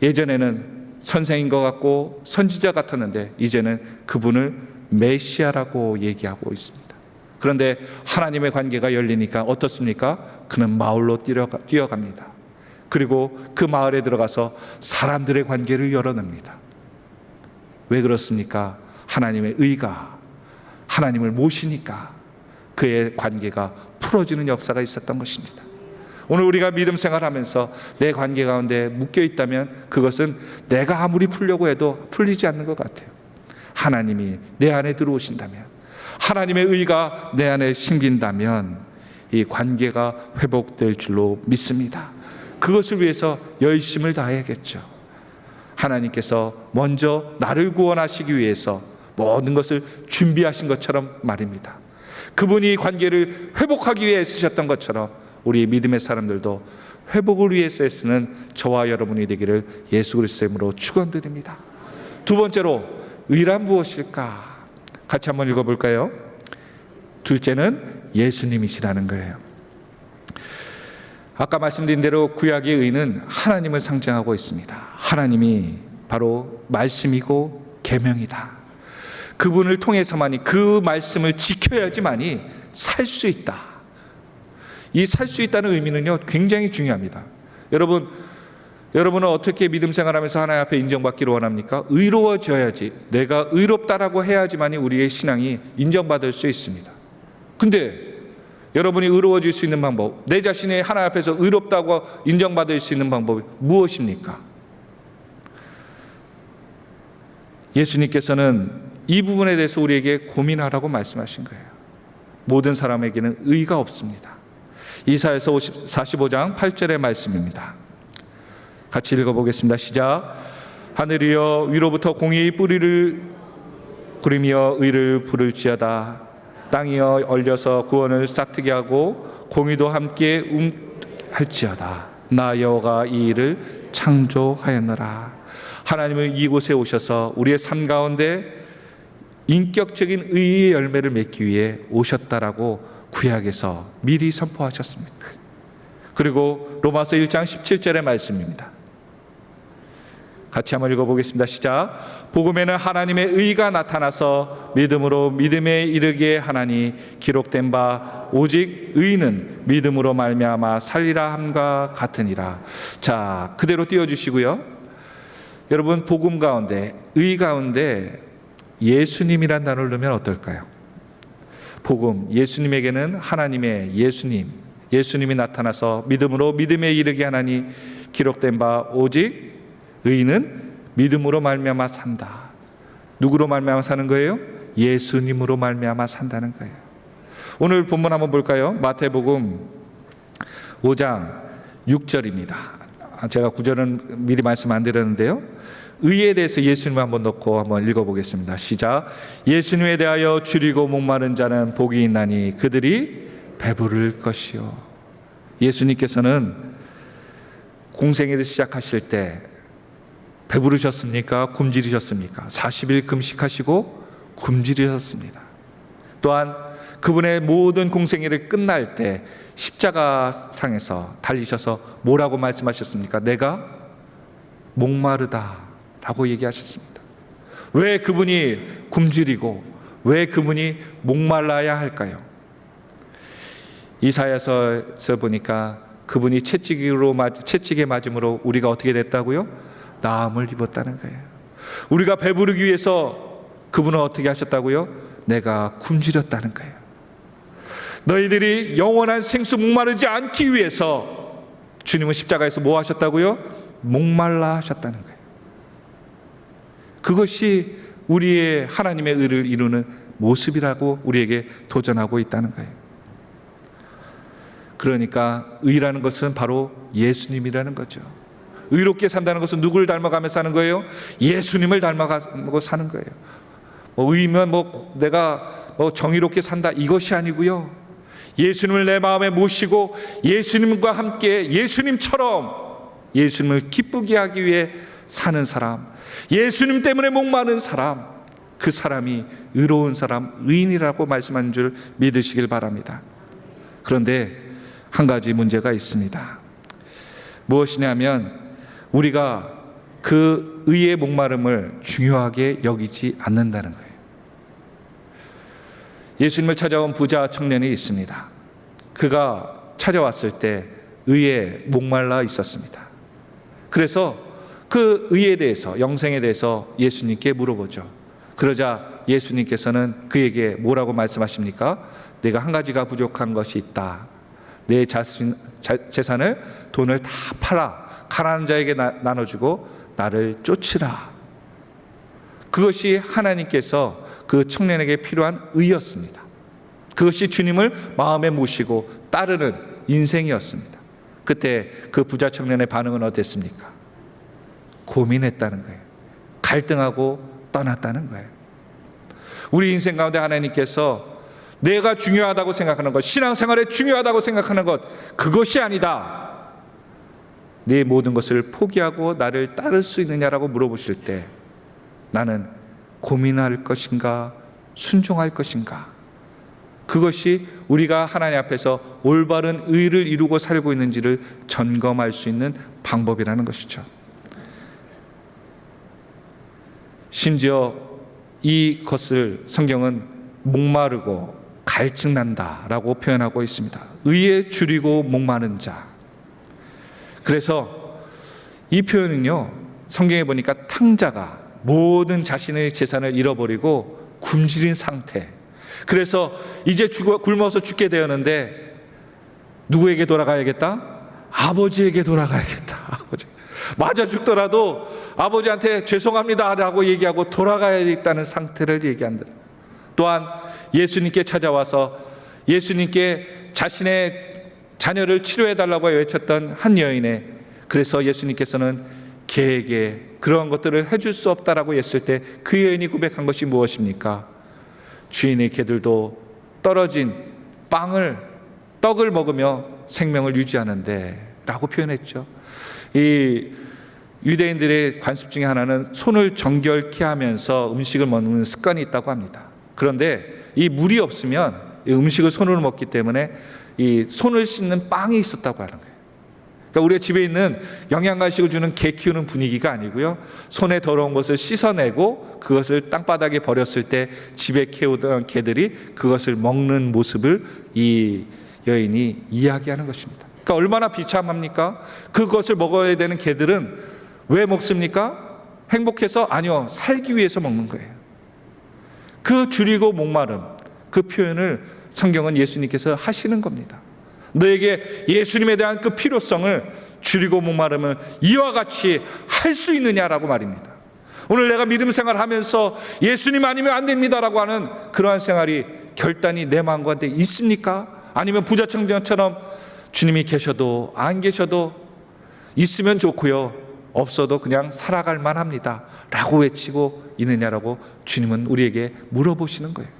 예전에는 선생인 것 같고 선지자 같았는데 이제는 그분을 메시아라고 얘기하고 있습니다. 그런데 하나님의 관계가 열리니까 어떻습니까? 그는 마을로 뛰어갑니다. 그리고 그 마을에 들어가서 사람들의 관계를 열어냅니다. 왜 그렇습니까? 하나님의 의가, 하나님을 모시니까 그의 관계가 풀어지는 역사가 있었던 것입니다. 오늘 우리가 믿음 생활하면서 내 관계 가운데 묶여 있다면 그것은 내가 아무리 풀려고 해도 풀리지 않는 것 같아요. 하나님이 내 안에 들어오신다면, 하나님의 의가 내 안에 심긴다면 이 관계가 회복될 줄로 믿습니다. 그것을 위해서 열심을 다해야겠죠. 하나님께서 먼저 나를 구원하시기 위해서 모든 것을 준비하신 것처럼 말입니다. 그분이 관계를 회복하기 위해 쓰셨던 것처럼 우리 믿음의 사람들도 회복을 위해서 애쓰는 저와 여러분이 되기를 예수 그리스도의 이름으로 축원드립니다. 두 번째로, 의란 무엇일까? 같이 한번 읽어볼까요? 둘째는 예수님이시라는 거예요. 아까 말씀드린 대로 구약의 의는 하나님을 상징하고 있습니다. 하나님이 바로 말씀이고 계명이다. 그분을 통해서만이, 그 말씀을 지켜야지만이 살 수 있다. 이 살 수 있다는 의미는요, 굉장히 중요합니다. 여러분은 어떻게 믿음 생활하면서 하나님 앞에 인정받기를 원합니까? 의로워져야지, 내가 의롭다라고 해야지만이 우리의 신앙이 인정받을 수 있습니다. 근데 여러분이 의로워질 수 있는 방법, 내 자신이 하나님 앞에서 의롭다고 인정받을 수 있는 방법이 무엇입니까? 예수님께서는 이 부분에 대해서 우리에게 고민하라고 말씀하신 거예요. 모든 사람에게는 의가 없습니다. 이사야서 45장 8절의 말씀입니다. 같이 읽어보겠습니다. 시작. 하늘이여 위로부터 공의의 뿌리를 구리며 의를 부를지어다. 땅이여 얼려서 구원을 싹트게 하고 공의도 함께 할지어다. 나 여호와가 이 일을 창조하였노라. 하나님은 이곳에 오셔서 우리의 삶 가운데 인격적인 의의 열매를 맺기 위해 오셨다라고 구약에서 미리 선포하셨습니다. 그리고 로마서 1장 17절의 말씀입니다. 같이 한번 읽어보겠습니다. 시작. 복음에는 하나님의 의가 나타나서 믿음으로 믿음에 이르게 하나니 기록된 바 오직 의는 믿음으로 말미암아 살리라 함과 같으니라. 자, 그대로 띄워주시고요. 여러분, 복음 가운데 의 가운데 예수님이란 단어를 넣으면 어떨까요? 복음, 예수님에게는 하나님의 예수님이 나타나서 믿음으로 믿음에 이르게 하나니 기록된 바 오직 의인은 믿음으로 말미암아 산다. 누구로 말미암아 사는 거예요? 예수님으로 말미암아 산다는 거예요. 오늘 본문 한번 볼까요? 마태복음 5장 6절입니다. 제가 9절은 미리 말씀 안 드렸는데요. 의에 대해서 예수님 한번 넣고 한번 읽어보겠습니다. 시작. 예수님에 대하여 줄이고 목마른 자는 복이 있나니 그들이 배부를 것이요. 예수님께서는 공생애를 시작하실 때 배부르셨습니까? 굶주리셨습니까? 40일 금식하시고 굶주리셨습니다. 또한 그분의 모든 공생애를 끝날 때 십자가상에서 달리셔서 뭐라고 말씀하셨습니까? 내가 목마르다 라고 얘기하셨습니다. 왜 그분이 굶주리고 왜 그분이 목말라야 할까요? 이사야서에서 보니까 그분이 채찍에 맞음으로 우리가 어떻게 됐다고요? 나음을 입었다는 거예요. 우리가 배부르기 위해서 그분은 어떻게 하셨다고요? 내가 굶주렸다는 거예요. 너희들이 영원한 생수 목마르지 않기 위해서 주님은 십자가에서 뭐 하셨다고요? 목말라 하셨다는 거예요. 그것이 우리의 하나님의 의를 이루는 모습이라고 우리에게 도전하고 있다는 거예요. 그러니까 의라는 것은 바로 예수님이라는 거죠. 의롭게 산다는 것은 누구를 닮아가며 사는 거예요? 예수님을 닮아가고 사는 거예요. 의면 내가 정의롭게 산다 이것이 아니고요. 예수님을 내 마음에 모시고 예수님과 함께 예수님처럼 예수님을 기쁘게 하기 위해 사는 사람, 예수님 때문에 목마른 사람, 그 사람이 의로운 사람, 의인이라고 말씀한 줄 믿으시길 바랍니다. 그런데 한 가지 문제가 있습니다. 무엇이냐면 우리가 그 의의 목마름을 중요하게 여기지 않는다는 거예요. 예수님을 찾아온 부자 청년이 있습니다. 그가 찾아왔을 때 의에 목말라 있었습니다. 그래서 그 의에 대해서, 영생에 대해서 예수님께 물어보죠. 그러자 예수님께서는 그에게 뭐라고 말씀하십니까? 내가 한 가지가 부족한 것이 있다. 내 재산을, 돈을 다 팔아 가난한 자에게 나눠주고 나를 쫓으라. 그것이 하나님께서 그 청년에게 필요한 의였습니다. 그것이 주님을 마음에 모시고 따르는 인생이었습니다. 그때 그 부자 청년의 반응은 어땠습니까? 고민했다는 거예요. 갈등하고 떠났다는 거예요. 우리 인생 가운데 하나님께서 내가 중요하다고 생각하는 것, 신앙생활에 중요하다고 생각하는 것, 그것이 아니다. 내 모든 것을 포기하고 나를 따를 수 있느냐라고 물어보실 때 나는 고민할 것인가, 순종할 것인가, 그것이 우리가 하나님 앞에서 올바른 의를 이루고 살고 있는지를 점검할 수 있는 방법이라는 것이죠. 심지어 이것을 성경은 목마르고 갈증난다라고 표현하고 있습니다. 의에 줄이고 목마른 자. 그래서 이 표현은요, 성경에 보니까 탕자가 모든 자신의 재산을 잃어버리고 굶주린 상태. 그래서 이제 굶어서 죽게 되었는데 누구에게 돌아가야겠다? 아버지에게 돌아가야겠다. 아버지. 맞아 죽더라도 아버지한테 죄송합니다 라고 얘기하고 돌아가야겠다는 상태를 얘기한다. 또한 예수님께 찾아와서 예수님께 자신의 자녀를 치료해달라고 외쳤던 한 여인의 그래서 예수님께서는 개에게 그러한 것들을 해줄 수 없다라고 했을 때 그 여인이 고백한 것이 무엇입니까? 주인의 개들도 떨어진 떡을 먹으며 생명을 유지하는데 라고 표현했죠. 이 유대인들의 관습 중에 하나는 손을 정결케 하면서 음식을 먹는 습관이 있다고 합니다. 그런데 이 물이 없으면 이 음식을 손으로 먹기 때문에 이 손을 씻는 빵이 있었다고 하는 거예요. 그러니까 우리가 집에 있는 영양간식을 주는 개 키우는 분위기가 아니고요, 손에 더러운 것을 씻어내고 그것을 땅바닥에 버렸을 때 집에 키우던 개들이 그것을 먹는 모습을 이 여인이 이야기하는 것입니다. 그러니까 얼마나 비참합니까? 그것을 먹어야 되는 개들은 왜 먹습니까? 행복해서? 아니요, 살기 위해서 먹는 거예요. 그 줄이고 목마름, 그 표현을 성경은 예수님께서 하시는 겁니다. 너에게 예수님에 대한 그 필요성을, 줄이고 목마름을 이와 같이 할 수 있느냐라고 말입니다. 오늘 내가 믿음 생활하면서 예수님 아니면 안 됩니다라고 하는 그러한 생활이 결단이 내 마음 가운데 있습니까? 아니면 부자청정처럼 주님이 계셔도 안 계셔도 있으면 좋고요, 없어도 그냥 살아갈 만합니다 라고 외치고 있느냐라고 주님은 우리에게 물어보시는 거예요.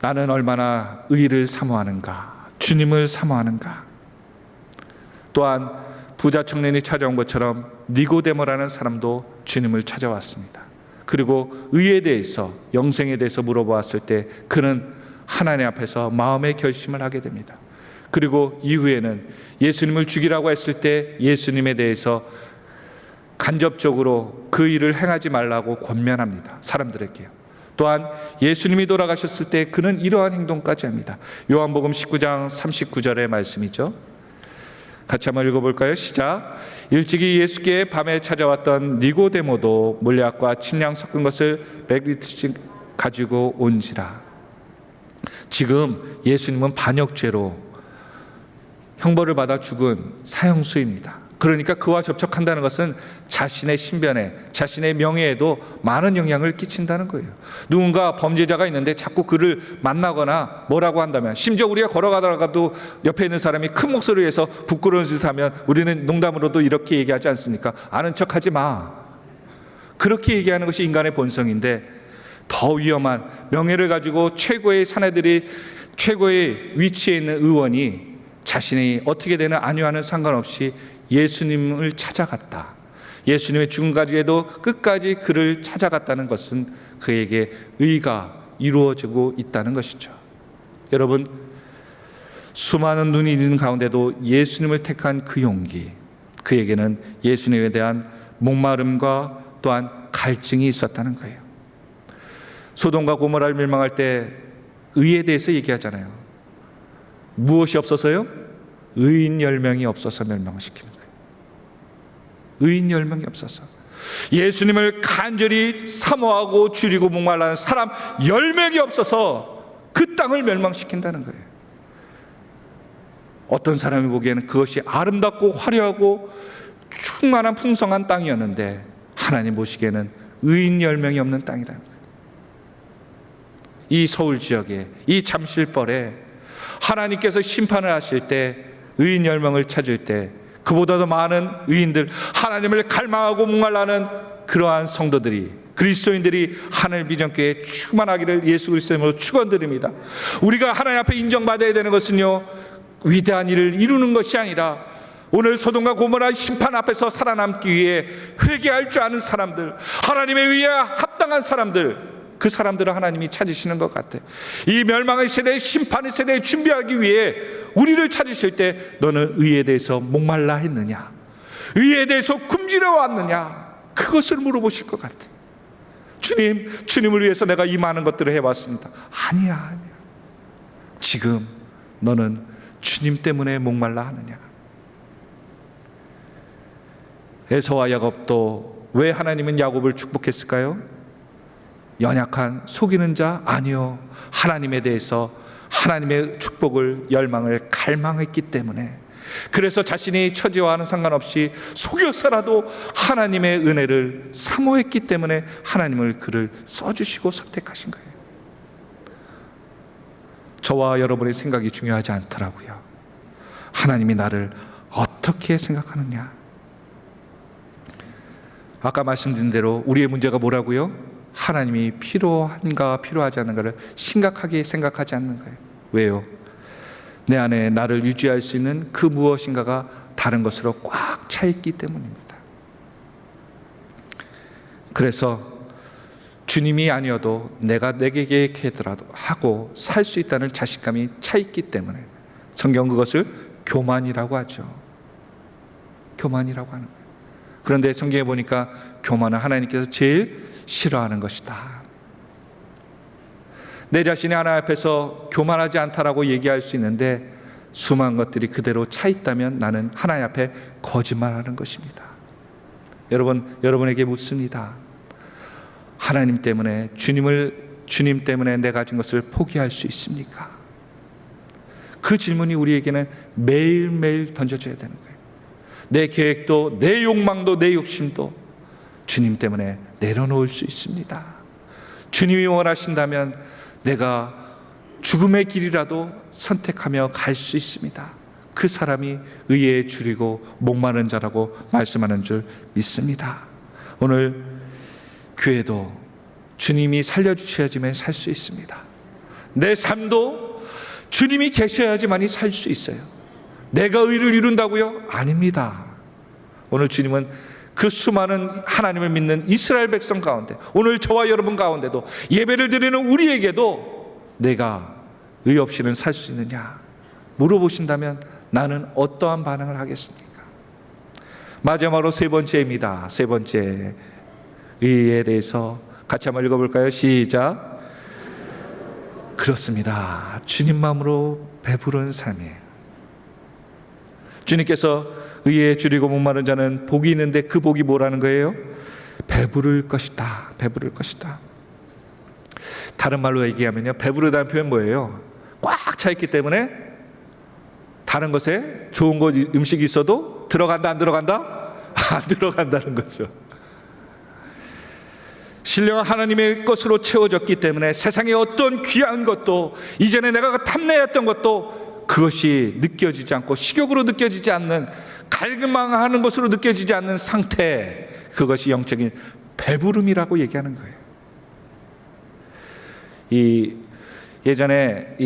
나는 얼마나 의를 사모하는가, 주님을 사모하는가. 또한 부자 청년이 찾아온 것처럼 니고데모라는 사람도 주님을 찾아왔습니다. 그리고 의에 대해서, 영생에 대해서 물어보았을 때 그는 하나님 앞에서 마음의 결심을 하게 됩니다. 그리고 이후에는 예수님을 죽이라고 했을 때 예수님에 대해서 간접적으로 그 일을 행하지 말라고 권면합니다, 사람들에게요. 또한 예수님이 돌아가셨을 때 그는 이러한 행동까지 합니다. 요한복음 19장 39절의 말씀이죠. 같이 한번 읽어볼까요? 시작. 일찍이 예수께 밤에 찾아왔던 니고데모도 몰약과 침량 섞은 것을 100리터씩 가지고 온지라. 지금 예수님은 반역죄로 형벌을 받아 죽은 사형수입니다. 그러니까 그와 접촉한다는 것은 자신의 신변에, 자신의 명예에도 많은 영향을 끼친다는 거예요. 누군가 범죄자가 있는데 자꾸 그를 만나거나 뭐라고 한다면, 심지어 우리가 걸어가다가도 옆에 있는 사람이 큰 목소리로 해서 부끄러운 짓을 하면 우리는 농담으로도 이렇게 얘기하지 않습니까? 아는 척하지 마. 그렇게 얘기하는 것이 인간의 본성인데, 더 위험한 명예를 가지고 최고의 사내들이, 최고의 위치에 있는 의원이 자신이 어떻게 되는 안위와는 상관없이 예수님을 찾아갔다, 예수님의 죽음까지도 끝까지 그를 찾아갔다는 것은 그에게 의가 이루어지고 있다는 것이죠. 여러분, 수많은 눈이 있는 가운데도 예수님을 택한 그 용기, 그에게는 예수님에 대한 목마름과 또한 갈증이 있었다는 거예요. 소돔과 고모라를 멸망할 때 의에 대해서 얘기하잖아요. 무엇이 없어서요? 의인 10명이 없어서 멸망을 시키는 거예요. 의인 10명이 없어서. 예수님을 간절히 사모하고 줄이고 목말라는 사람 10명이 없어서 그 땅을 멸망시킨다는 거예요. 어떤 사람이 보기에는 그것이 아름답고 화려하고 충만한 풍성한 땅이었는데, 하나님 보시기에는 의인 10명이 없는 땅이라는 거예요. 이 서울 지역에, 이 잠실벌에 하나님께서 심판을 하실 때, 의인 10명을 찾을 때 그보다도 많은 의인들, 하나님을 갈망하고 목말라는 그러한 성도들이, 그리스도인들이 하늘 비전교회에 충만하기를 예수 그리스도로 축원드립니다. 우리가 하나님 앞에 인정받아야 되는 것은요, 위대한 일을 이루는 것이 아니라 오늘 소돔과 고모라 심판 앞에서 살아남기 위해 회개할 줄 아는 사람들, 하나님의 의에 합당한 사람들, 그 사람들을 하나님이 찾으시는 것 같아요. 이 멸망의 세대, 심판의 세대에 준비하기 위해 우리를 찾으실 때 너는 의에 대해서 목말라 했느냐, 의에 대해서 굶주려 왔느냐, 그것을 물어보실 것 같아요. 주님을 위해서 내가 이 많은 것들을 해왔습니다. 아니야. 지금 너는 주님 때문에 목말라 하느냐. 에서와 야곱도 왜 하나님은 야곱을 축복했을까요? 연약한 속이는 자? 아니요, 하나님에 대해서 하나님의 축복을, 열망을 갈망했기 때문에, 그래서 자신이 처지와는 상관없이 속여서라도 하나님의 은혜를 사모했기 때문에 하나님을 그를 써주시고 선택하신 거예요. 저와 여러분의 생각이 중요하지 않더라고요. 하나님이 나를 어떻게 생각하느냐? 아까 말씀드린 대로 우리의 문제가 뭐라고요? 하나님이 필요한가 필요하지 않은가를 심각하게 생각하지 않는 거예요. 왜요? 내 안에 나를 유지할 수 있는 그 무엇인가가 다른 것으로 꽉 차 있기 때문입니다. 그래서 주님이 아니어도 내가 내게 계획하더라도 하고 살 수 있다는 자신감이 차 있기 때문에 성경 그것을 교만이라고 하죠. 교만이라고 하는 거예요. 그런데 성경에 보니까 교만은 하나님께서 제일 싫어하는 것이다. 내 자신이 하나님 앞에서 교만하지 않다라고 얘기할 수 있는데 수많은 것들이 그대로 차 있다면 나는 하나님 앞에 거짓말하는 것입니다. 여러분에게 묻습니다. 하나님 때문에 주님 때문에 내가 가진 것을 포기할 수 있습니까? 그 질문이 우리에게는 매일매일 던져져야 되는 거예요. 내 계획도 내 욕망도 내 욕심도 주님 때문에 내려놓을 수 있습니다. 주님이 원하신다면 내가 죽음의 길이라도 선택하며 갈 수 있습니다. 그 사람이 의에 줄이고 목마른 자라고 말씀하는 줄 믿습니다. 오늘 교회도 주님이 살려주셔야지만 살 수 있습니다. 내 삶도 주님이 계셔야지만이 살 수 있어요. 내가 의를 이룬다고요? 아닙니다. 오늘 주님은 그 수많은 하나님을 믿는 이스라엘 백성 가운데 오늘 저와 여러분 가운데도 예배를 드리는 우리에게도 내가 의 없이는 살 수 있느냐 물어보신다면 나는 어떠한 반응을 하겠습니까? 마지막으로 세 번째입니다. 세 번째 의에 대해서 같이 한번 읽어볼까요? 시작. 그렇습니다. 주님 마음으로 배부른 삶이에요. 주님께서 의에 줄이고 목마른 자는 복이 있는데 그 복이 뭐라는 거예요? 배부를 것이다. 배부를 것이다. 다른 말로 얘기하면요, 배부르다는 표현 뭐예요? 꽉 차 있기 때문에 다른 것에 좋은 것 음식이 있어도 들어간다 안 들어간다? 안 들어간다는 거죠. 신령한 하나님의 것으로 채워졌기 때문에 세상의 어떤 귀한 것도 이전에 내가 탐내했던 것도 그것이 느껴지지 않고 식욕으로 느껴지지 않는 갈망하는 것으로 느껴지지 않는 상태, 그것이 영적인 배부름이라고 얘기하는 거예요. 예전에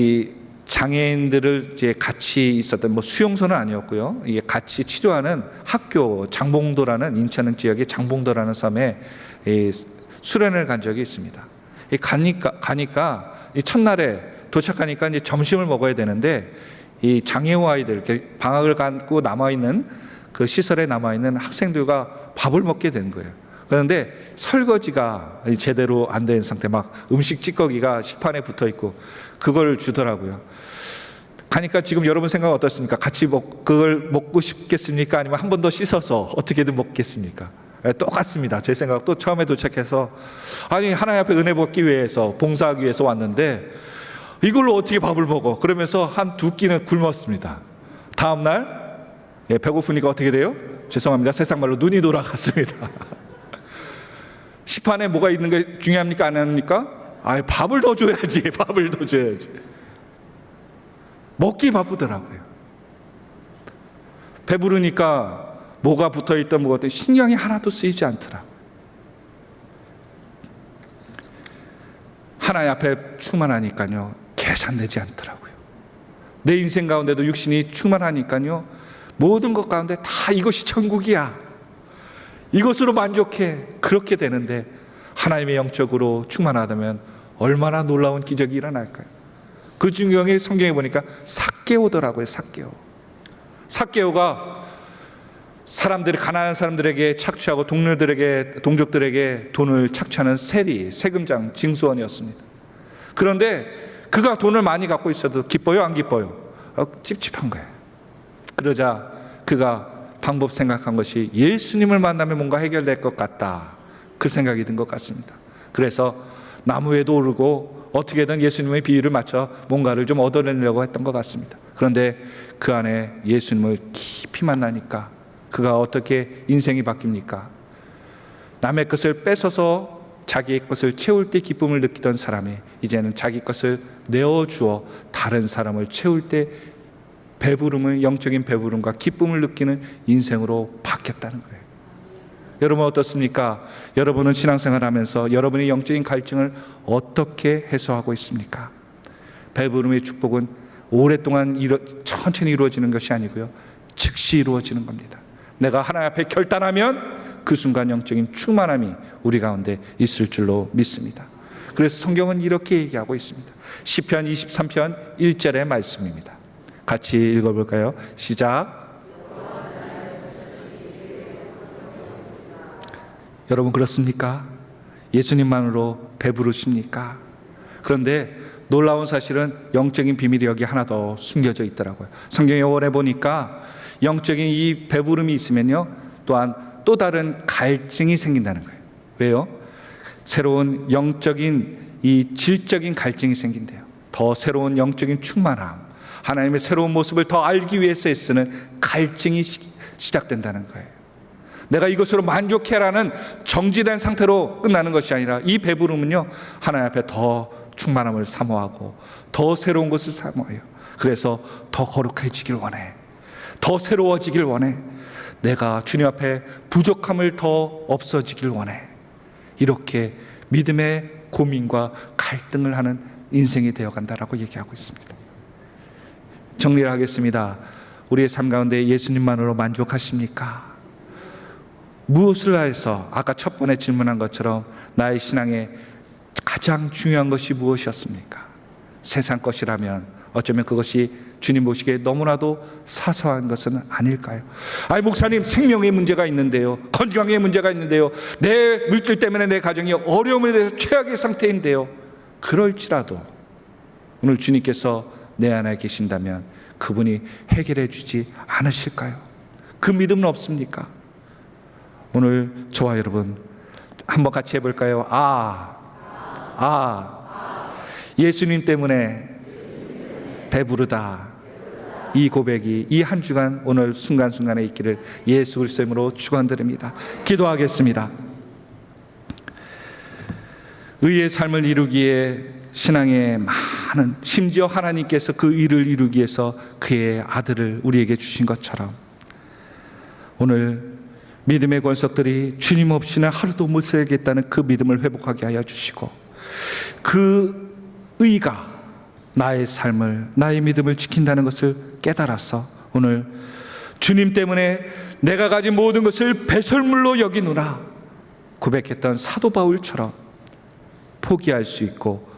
장애인들을 이제 같이 있었던 수용소는 아니었고요. 이게 같이 치료하는 학교 장봉도라는 인천 지역의 장봉도라는 섬에 수련을 간 적이 있습니다. 가니까 이 첫날에 도착하니까 이제 점심을 먹어야 되는데 이 장애우 아이들 이렇게 방학을 갖고 남아 있는 그 시설에 남아 있는 학생들과 밥을 먹게 된 거예요. 그런데 설거지가 제대로 안 된 상태, 막 음식 찌꺼기가 식판에 붙어 있고 그걸 주더라고요. 가니까 지금 여러분 생각은 어떻습니까? 같이 그걸 먹고 싶겠습니까? 아니면 한 번 더 씻어서 어떻게든 먹겠습니까? 똑같습니다. 제 생각 또 처음에 도착해서 아니 하나님 앞에 은혜 받기 위해서 봉사하기 위해서 왔는데 이걸로 어떻게 밥을 먹어? 그러면서 한 두 끼는 굶었습니다. 다음날 배고프니까 어떻게 돼요? 죄송합니다. 세상 말로 눈이 돌아갔습니다. 식판에 뭐가 있는 게 중요합니까? 안 합니까? 밥을 더 줘야지. 밥을 더 줘야지. 먹기 바쁘더라고요. 배부르니까 뭐가 붙어있던 뭐가 신경이 하나도 쓰이지 않더라고요. 하나님 앞에 충만하니까요 계산되지 않더라고요. 내 인생 가운데도 육신이 충만하니까요 모든 것 가운데 다 이것이 천국이야, 이것으로 만족해, 그렇게 되는데 하나님의 영적으로 충만하다면 얼마나 놀라운 기적이 일어날까요? 그 중경에 성경에 보니까 삭개오더라고요. 삭개오가 사람들이 가난한 사람들에게 착취하고 동족들에게 돈을 착취하는 세금장 징수원이었습니다. 그런데 그가 돈을 많이 갖고 있어도 기뻐요, 안 기뻐요? 찝찝한 거예요. 그러자 그가 방법 생각한 것이 예수님을 만나면 뭔가 해결될 것 같다, 그 생각이 든 것 같습니다. 그래서 나무 위에도 오르고 어떻게든 예수님의 비유를 맞춰 뭔가를 좀 얻어내려고 했던 것 같습니다. 그런데 그 안에 예수님을 깊이 만나니까 그가 어떻게 인생이 바뀝니까? 남의 것을 뺏어서 자기의 것을 채울 때 기쁨을 느끼던 사람이 이제는 자기 것을 내어주어 다른 사람을 채울 때 배부름은 영적인 배부름과 기쁨을 느끼는 인생으로 바뀌었다는 거예요. 여러분 어떻습니까? 여러분은 신앙생활 하면서 여러분의 영적인 갈증을 어떻게 해소하고 있습니까? 배부름의 축복은 오랫동안 천천히 이루어지는 것이 아니고요, 즉시 이루어지는 겁니다. 내가 하나님 앞에 결단하면 그 순간 영적인 충만함이 우리 가운데 있을 줄로 믿습니다. 그래서 성경은 이렇게 얘기하고 있습니다. 시편 23편 1절의 말씀입니다. 같이 읽어볼까요? 시작. 여러분 그렇습니까? 예수님만으로 배부르십니까? 그런데 놀라운 사실은 영적인 비밀이 여기 하나 더 숨겨져 있더라고요. 성경에 오래 보니까 영적인 이 배부름이 있으면요, 또한 또 다른 갈증이 생긴다는 거예요. 왜요? 새로운 영적인 이 질적인 갈증이 생긴대요. 더 새로운 영적인 충만함, 하나님의 새로운 모습을 더 알기 위해서 애쓰는 갈증이 시작된다는 거예요. 내가 이것으로 만족해라는 정지된 상태로 끝나는 것이 아니라 이 배부름은요, 하나님 앞에 더 충만함을 사모하고 더 새로운 것을 사모해요. 그래서 더 거룩해지길 원해, 더 새로워지길 원해, 내가 주님 앞에 부족함을 더 없어지길 원해. 이렇게 믿음의 고민과 갈등을 하는 인생이 되어간다라고 얘기하고 있습니다. 정리를 하겠습니다. 우리의 삶 가운데 예수님만으로 만족하십니까? 무엇을 해서 아까 첫 번에 질문한 것처럼 나의 신앙에 가장 중요한 것이 무엇이었습니까? 세상 것이라면 어쩌면 그것이 주님 보시기에 너무나도 사소한 것은 아닐까요? 아니 목사님, 생명의 문제가 있는데요, 건강의 문제가 있는데요, 내 물질 때문에 내 가정이 어려움에 대해서 최악의 상태인데요, 그럴지라도 오늘 주님께서 내 안에 계신다면 그분이 해결해 주지 않으실까요? 그 믿음은 없습니까? 오늘 저와 여러분 한번 같이 해볼까요? 예수님 때문에 배부르다. 이 고백이 이 한 주간 오늘 순간순간에 있기를 예수 그리스도의 이름으로 축원드립니다. 기도하겠습니다. 의의 삶을 이루기에 신앙의 많은, 심지어 하나님께서 그 일을 이루기 위해서 그의 아들을 우리에게 주신 것처럼 오늘 믿음의 권속들이 주님 없이는 하루도 못 살겠다는 그 믿음을 회복하게 하여 주시고, 그 의가 나의 삶을, 나의 믿음을 지킨다는 것을 깨달아서 오늘 주님 때문에 내가 가진 모든 것을 배설물로 여기노라 고백했던 사도 바울처럼 포기할 수 있고,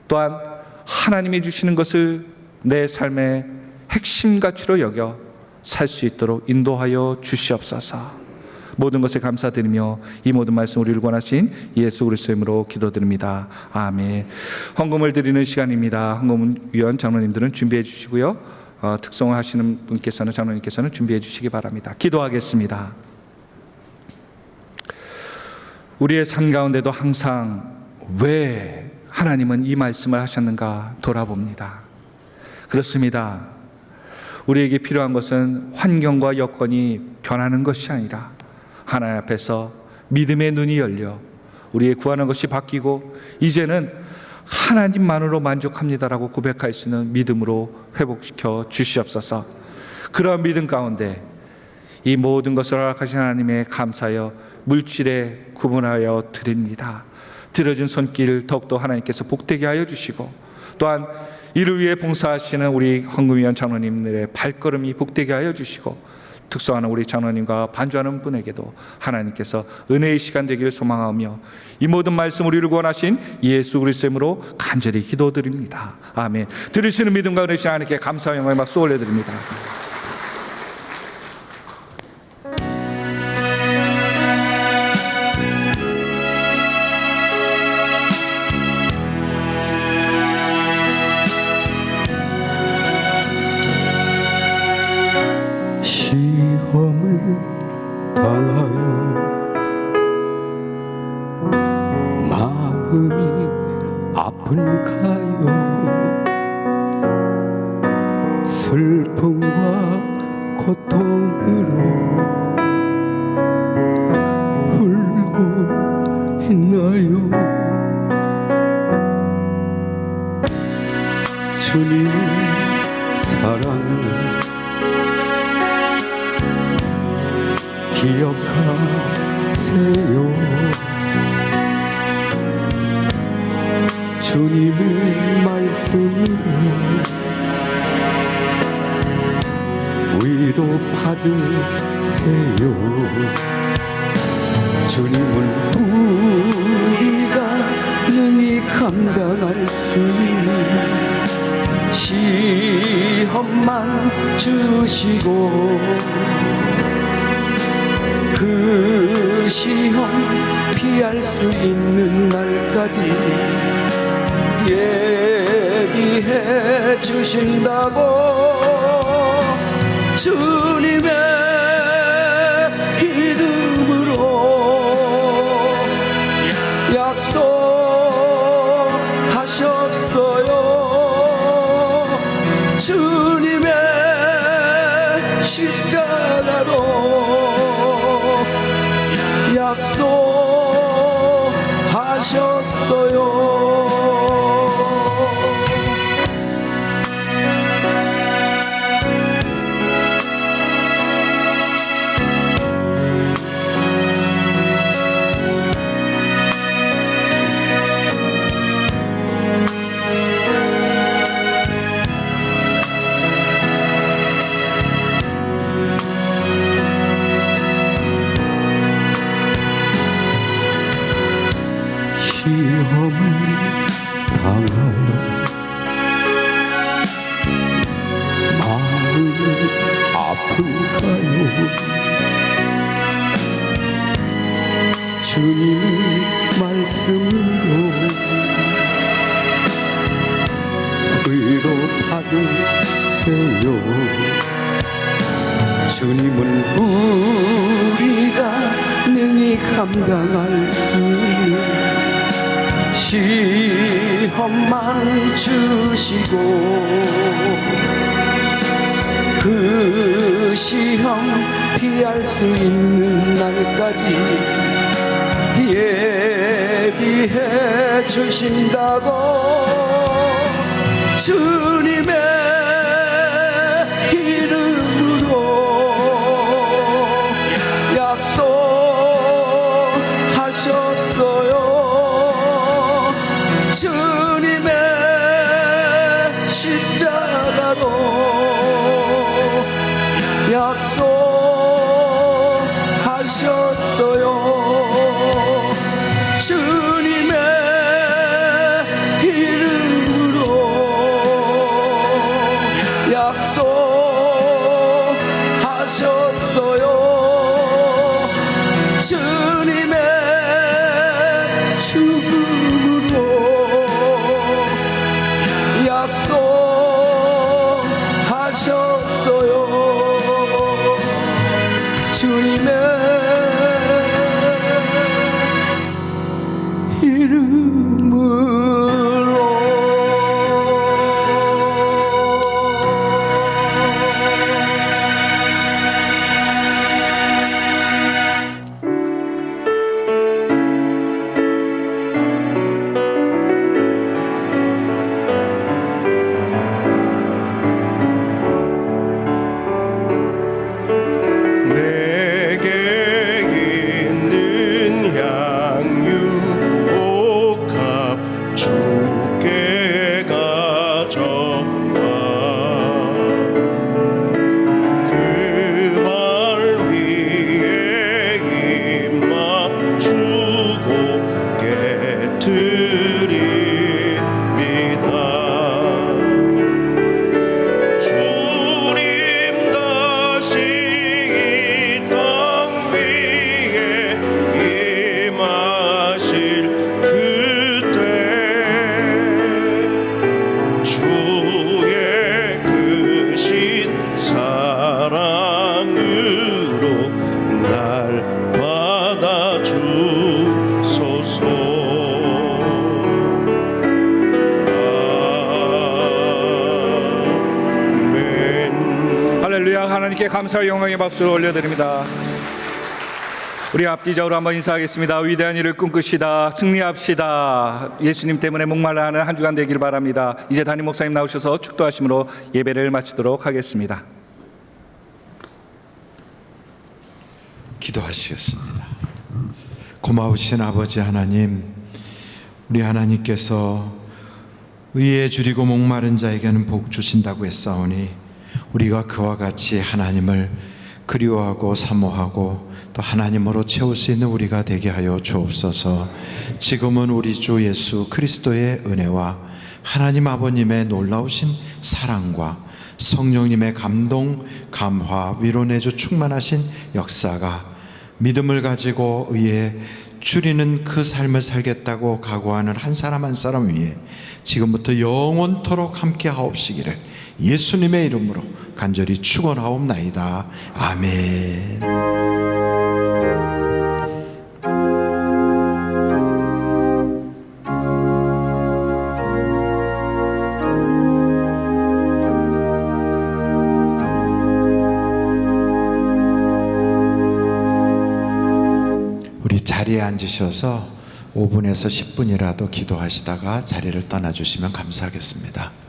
또한 하나님이 주시는 것을 내 삶의 핵심 가치로 여겨 살 수 있도록 인도하여 주시옵소서. 모든 것에 감사드리며 이 모든 말씀 우리를 권하신 예수 그리스도의 이름으로 기도드립니다. 아멘. 헌금을 드리는 시간입니다. 헌금위원 장로님들은 준비해 주시고요, 특송을 하시는 분께서는, 장로님께서는 준비해 주시기 바랍니다. 기도하겠습니다. 우리의 삶 가운데도 항상 왜 하나님은 이 말씀을 하셨는가 돌아봅니다. 그렇습니다. 우리에게 필요한 것은 환경과 여건이 변하는 것이 아니라 하나님 앞에서 믿음의 눈이 열려 우리의 구하는 것이 바뀌고 이제는 하나님만으로 만족합니다라고 고백할 수 있는 믿음으로 회복시켜 주시옵소서. 그러한 믿음 가운데 이 모든 것을 허락하신 하나님에 감사하여 물질에 구분하여 드립니다. 들어준 손길 더욱더 하나님께서 복되게 하여 주시고, 또한 이를 위해 봉사하시는 우리 헌금위원 장로님들의 발걸음이 복되게 하여 주시고, 특성하는 우리 장로님과 반주하는 분에게도 하나님께서 은혜의 시간 되기를 소망하며 이 모든 말씀 우리를 권하신 예수 그리스도의 이름으로 간절히 기도드립니다. 아멘. 들으시는 믿음과 은혜신 하나님께 감사와 영광의 박수 올려드립니다. 시험을 당하여 마음이 아픈가요? 슬픔과 고통으로 울고 있나요? 주님 사랑을 기억하세요. 주님의 말씀으로 위로 받으세요. 주님은 우리가 능히 감당할 수 있는 시험만 주시고 그 시험 피할 수 있는 날까지 예비해 주신다고 주님의 이름으로 약속하셨어요. 주님의 십자가로 약속하셨어요. 시험을 당하여 마음이 아픈가요? 주님의 말씀으로 위로 받으세요. 주님은 우리가 능히 감당할 수 있는 시험만 주시고 그 시험 피할 수 있는 날까지 예비해 주신다고 주님의 이름으로 약속하셨어요. 주님의 십자가로 약속하셨어요. 주님의 이름으로 약속하셨어요. 주님의 죽음으로 약속하셨어요. 주님의 이름으로 내게 있는 향유 옥합 주께 가져와 그 발 위에 입 맞추고 깨트립니다. 주님 다시 이 땅 위에 임하실 그때 주의 크신 사랑으로 날 받아주소서. 아멘. 할렐루야. 하나님께 감사와 영광의 박수를 올려드립니다. 우리 앞뒤적으로 한번 인사하겠습니다. 위대한 일을 꿈꾸시다 승리합시다. 예수님 때문에 목말라하는 한 주간 되길 바랍니다. 이제 담임 목사님 나오셔서 축도하심으로 예배를 마치도록 하겠습니다. 기도하시겠습니다. 고마우신 아버지 하나님, 우리 하나님께서 의에 줄이고 목마른 자에게는 복 주신다고 했사오니 우리가 그와 같이 하나님을 그리워하고 사모하고 또 하나님으로 채울 수 있는 우리가 되게 하여 주옵소서. 지금은 우리 주 예수 그리스도의 은혜와 하나님 아버님의 놀라우신 사랑과 성령님의 감동, 감화, 위로내주 충만하신 역사가 믿음을 가지고 의에 줄이는 그 삶을 살겠다고 각오하는 한 사람 한 사람 위에 지금부터 영원토록 함께 하옵시기를 예수님의 이름으로 간절히 축원하옵나이다. 아멘. 우리 자리에 앉으셔서 5분에서 10분이라도 기도하시다가 자리를 떠나주시면 감사하겠습니다.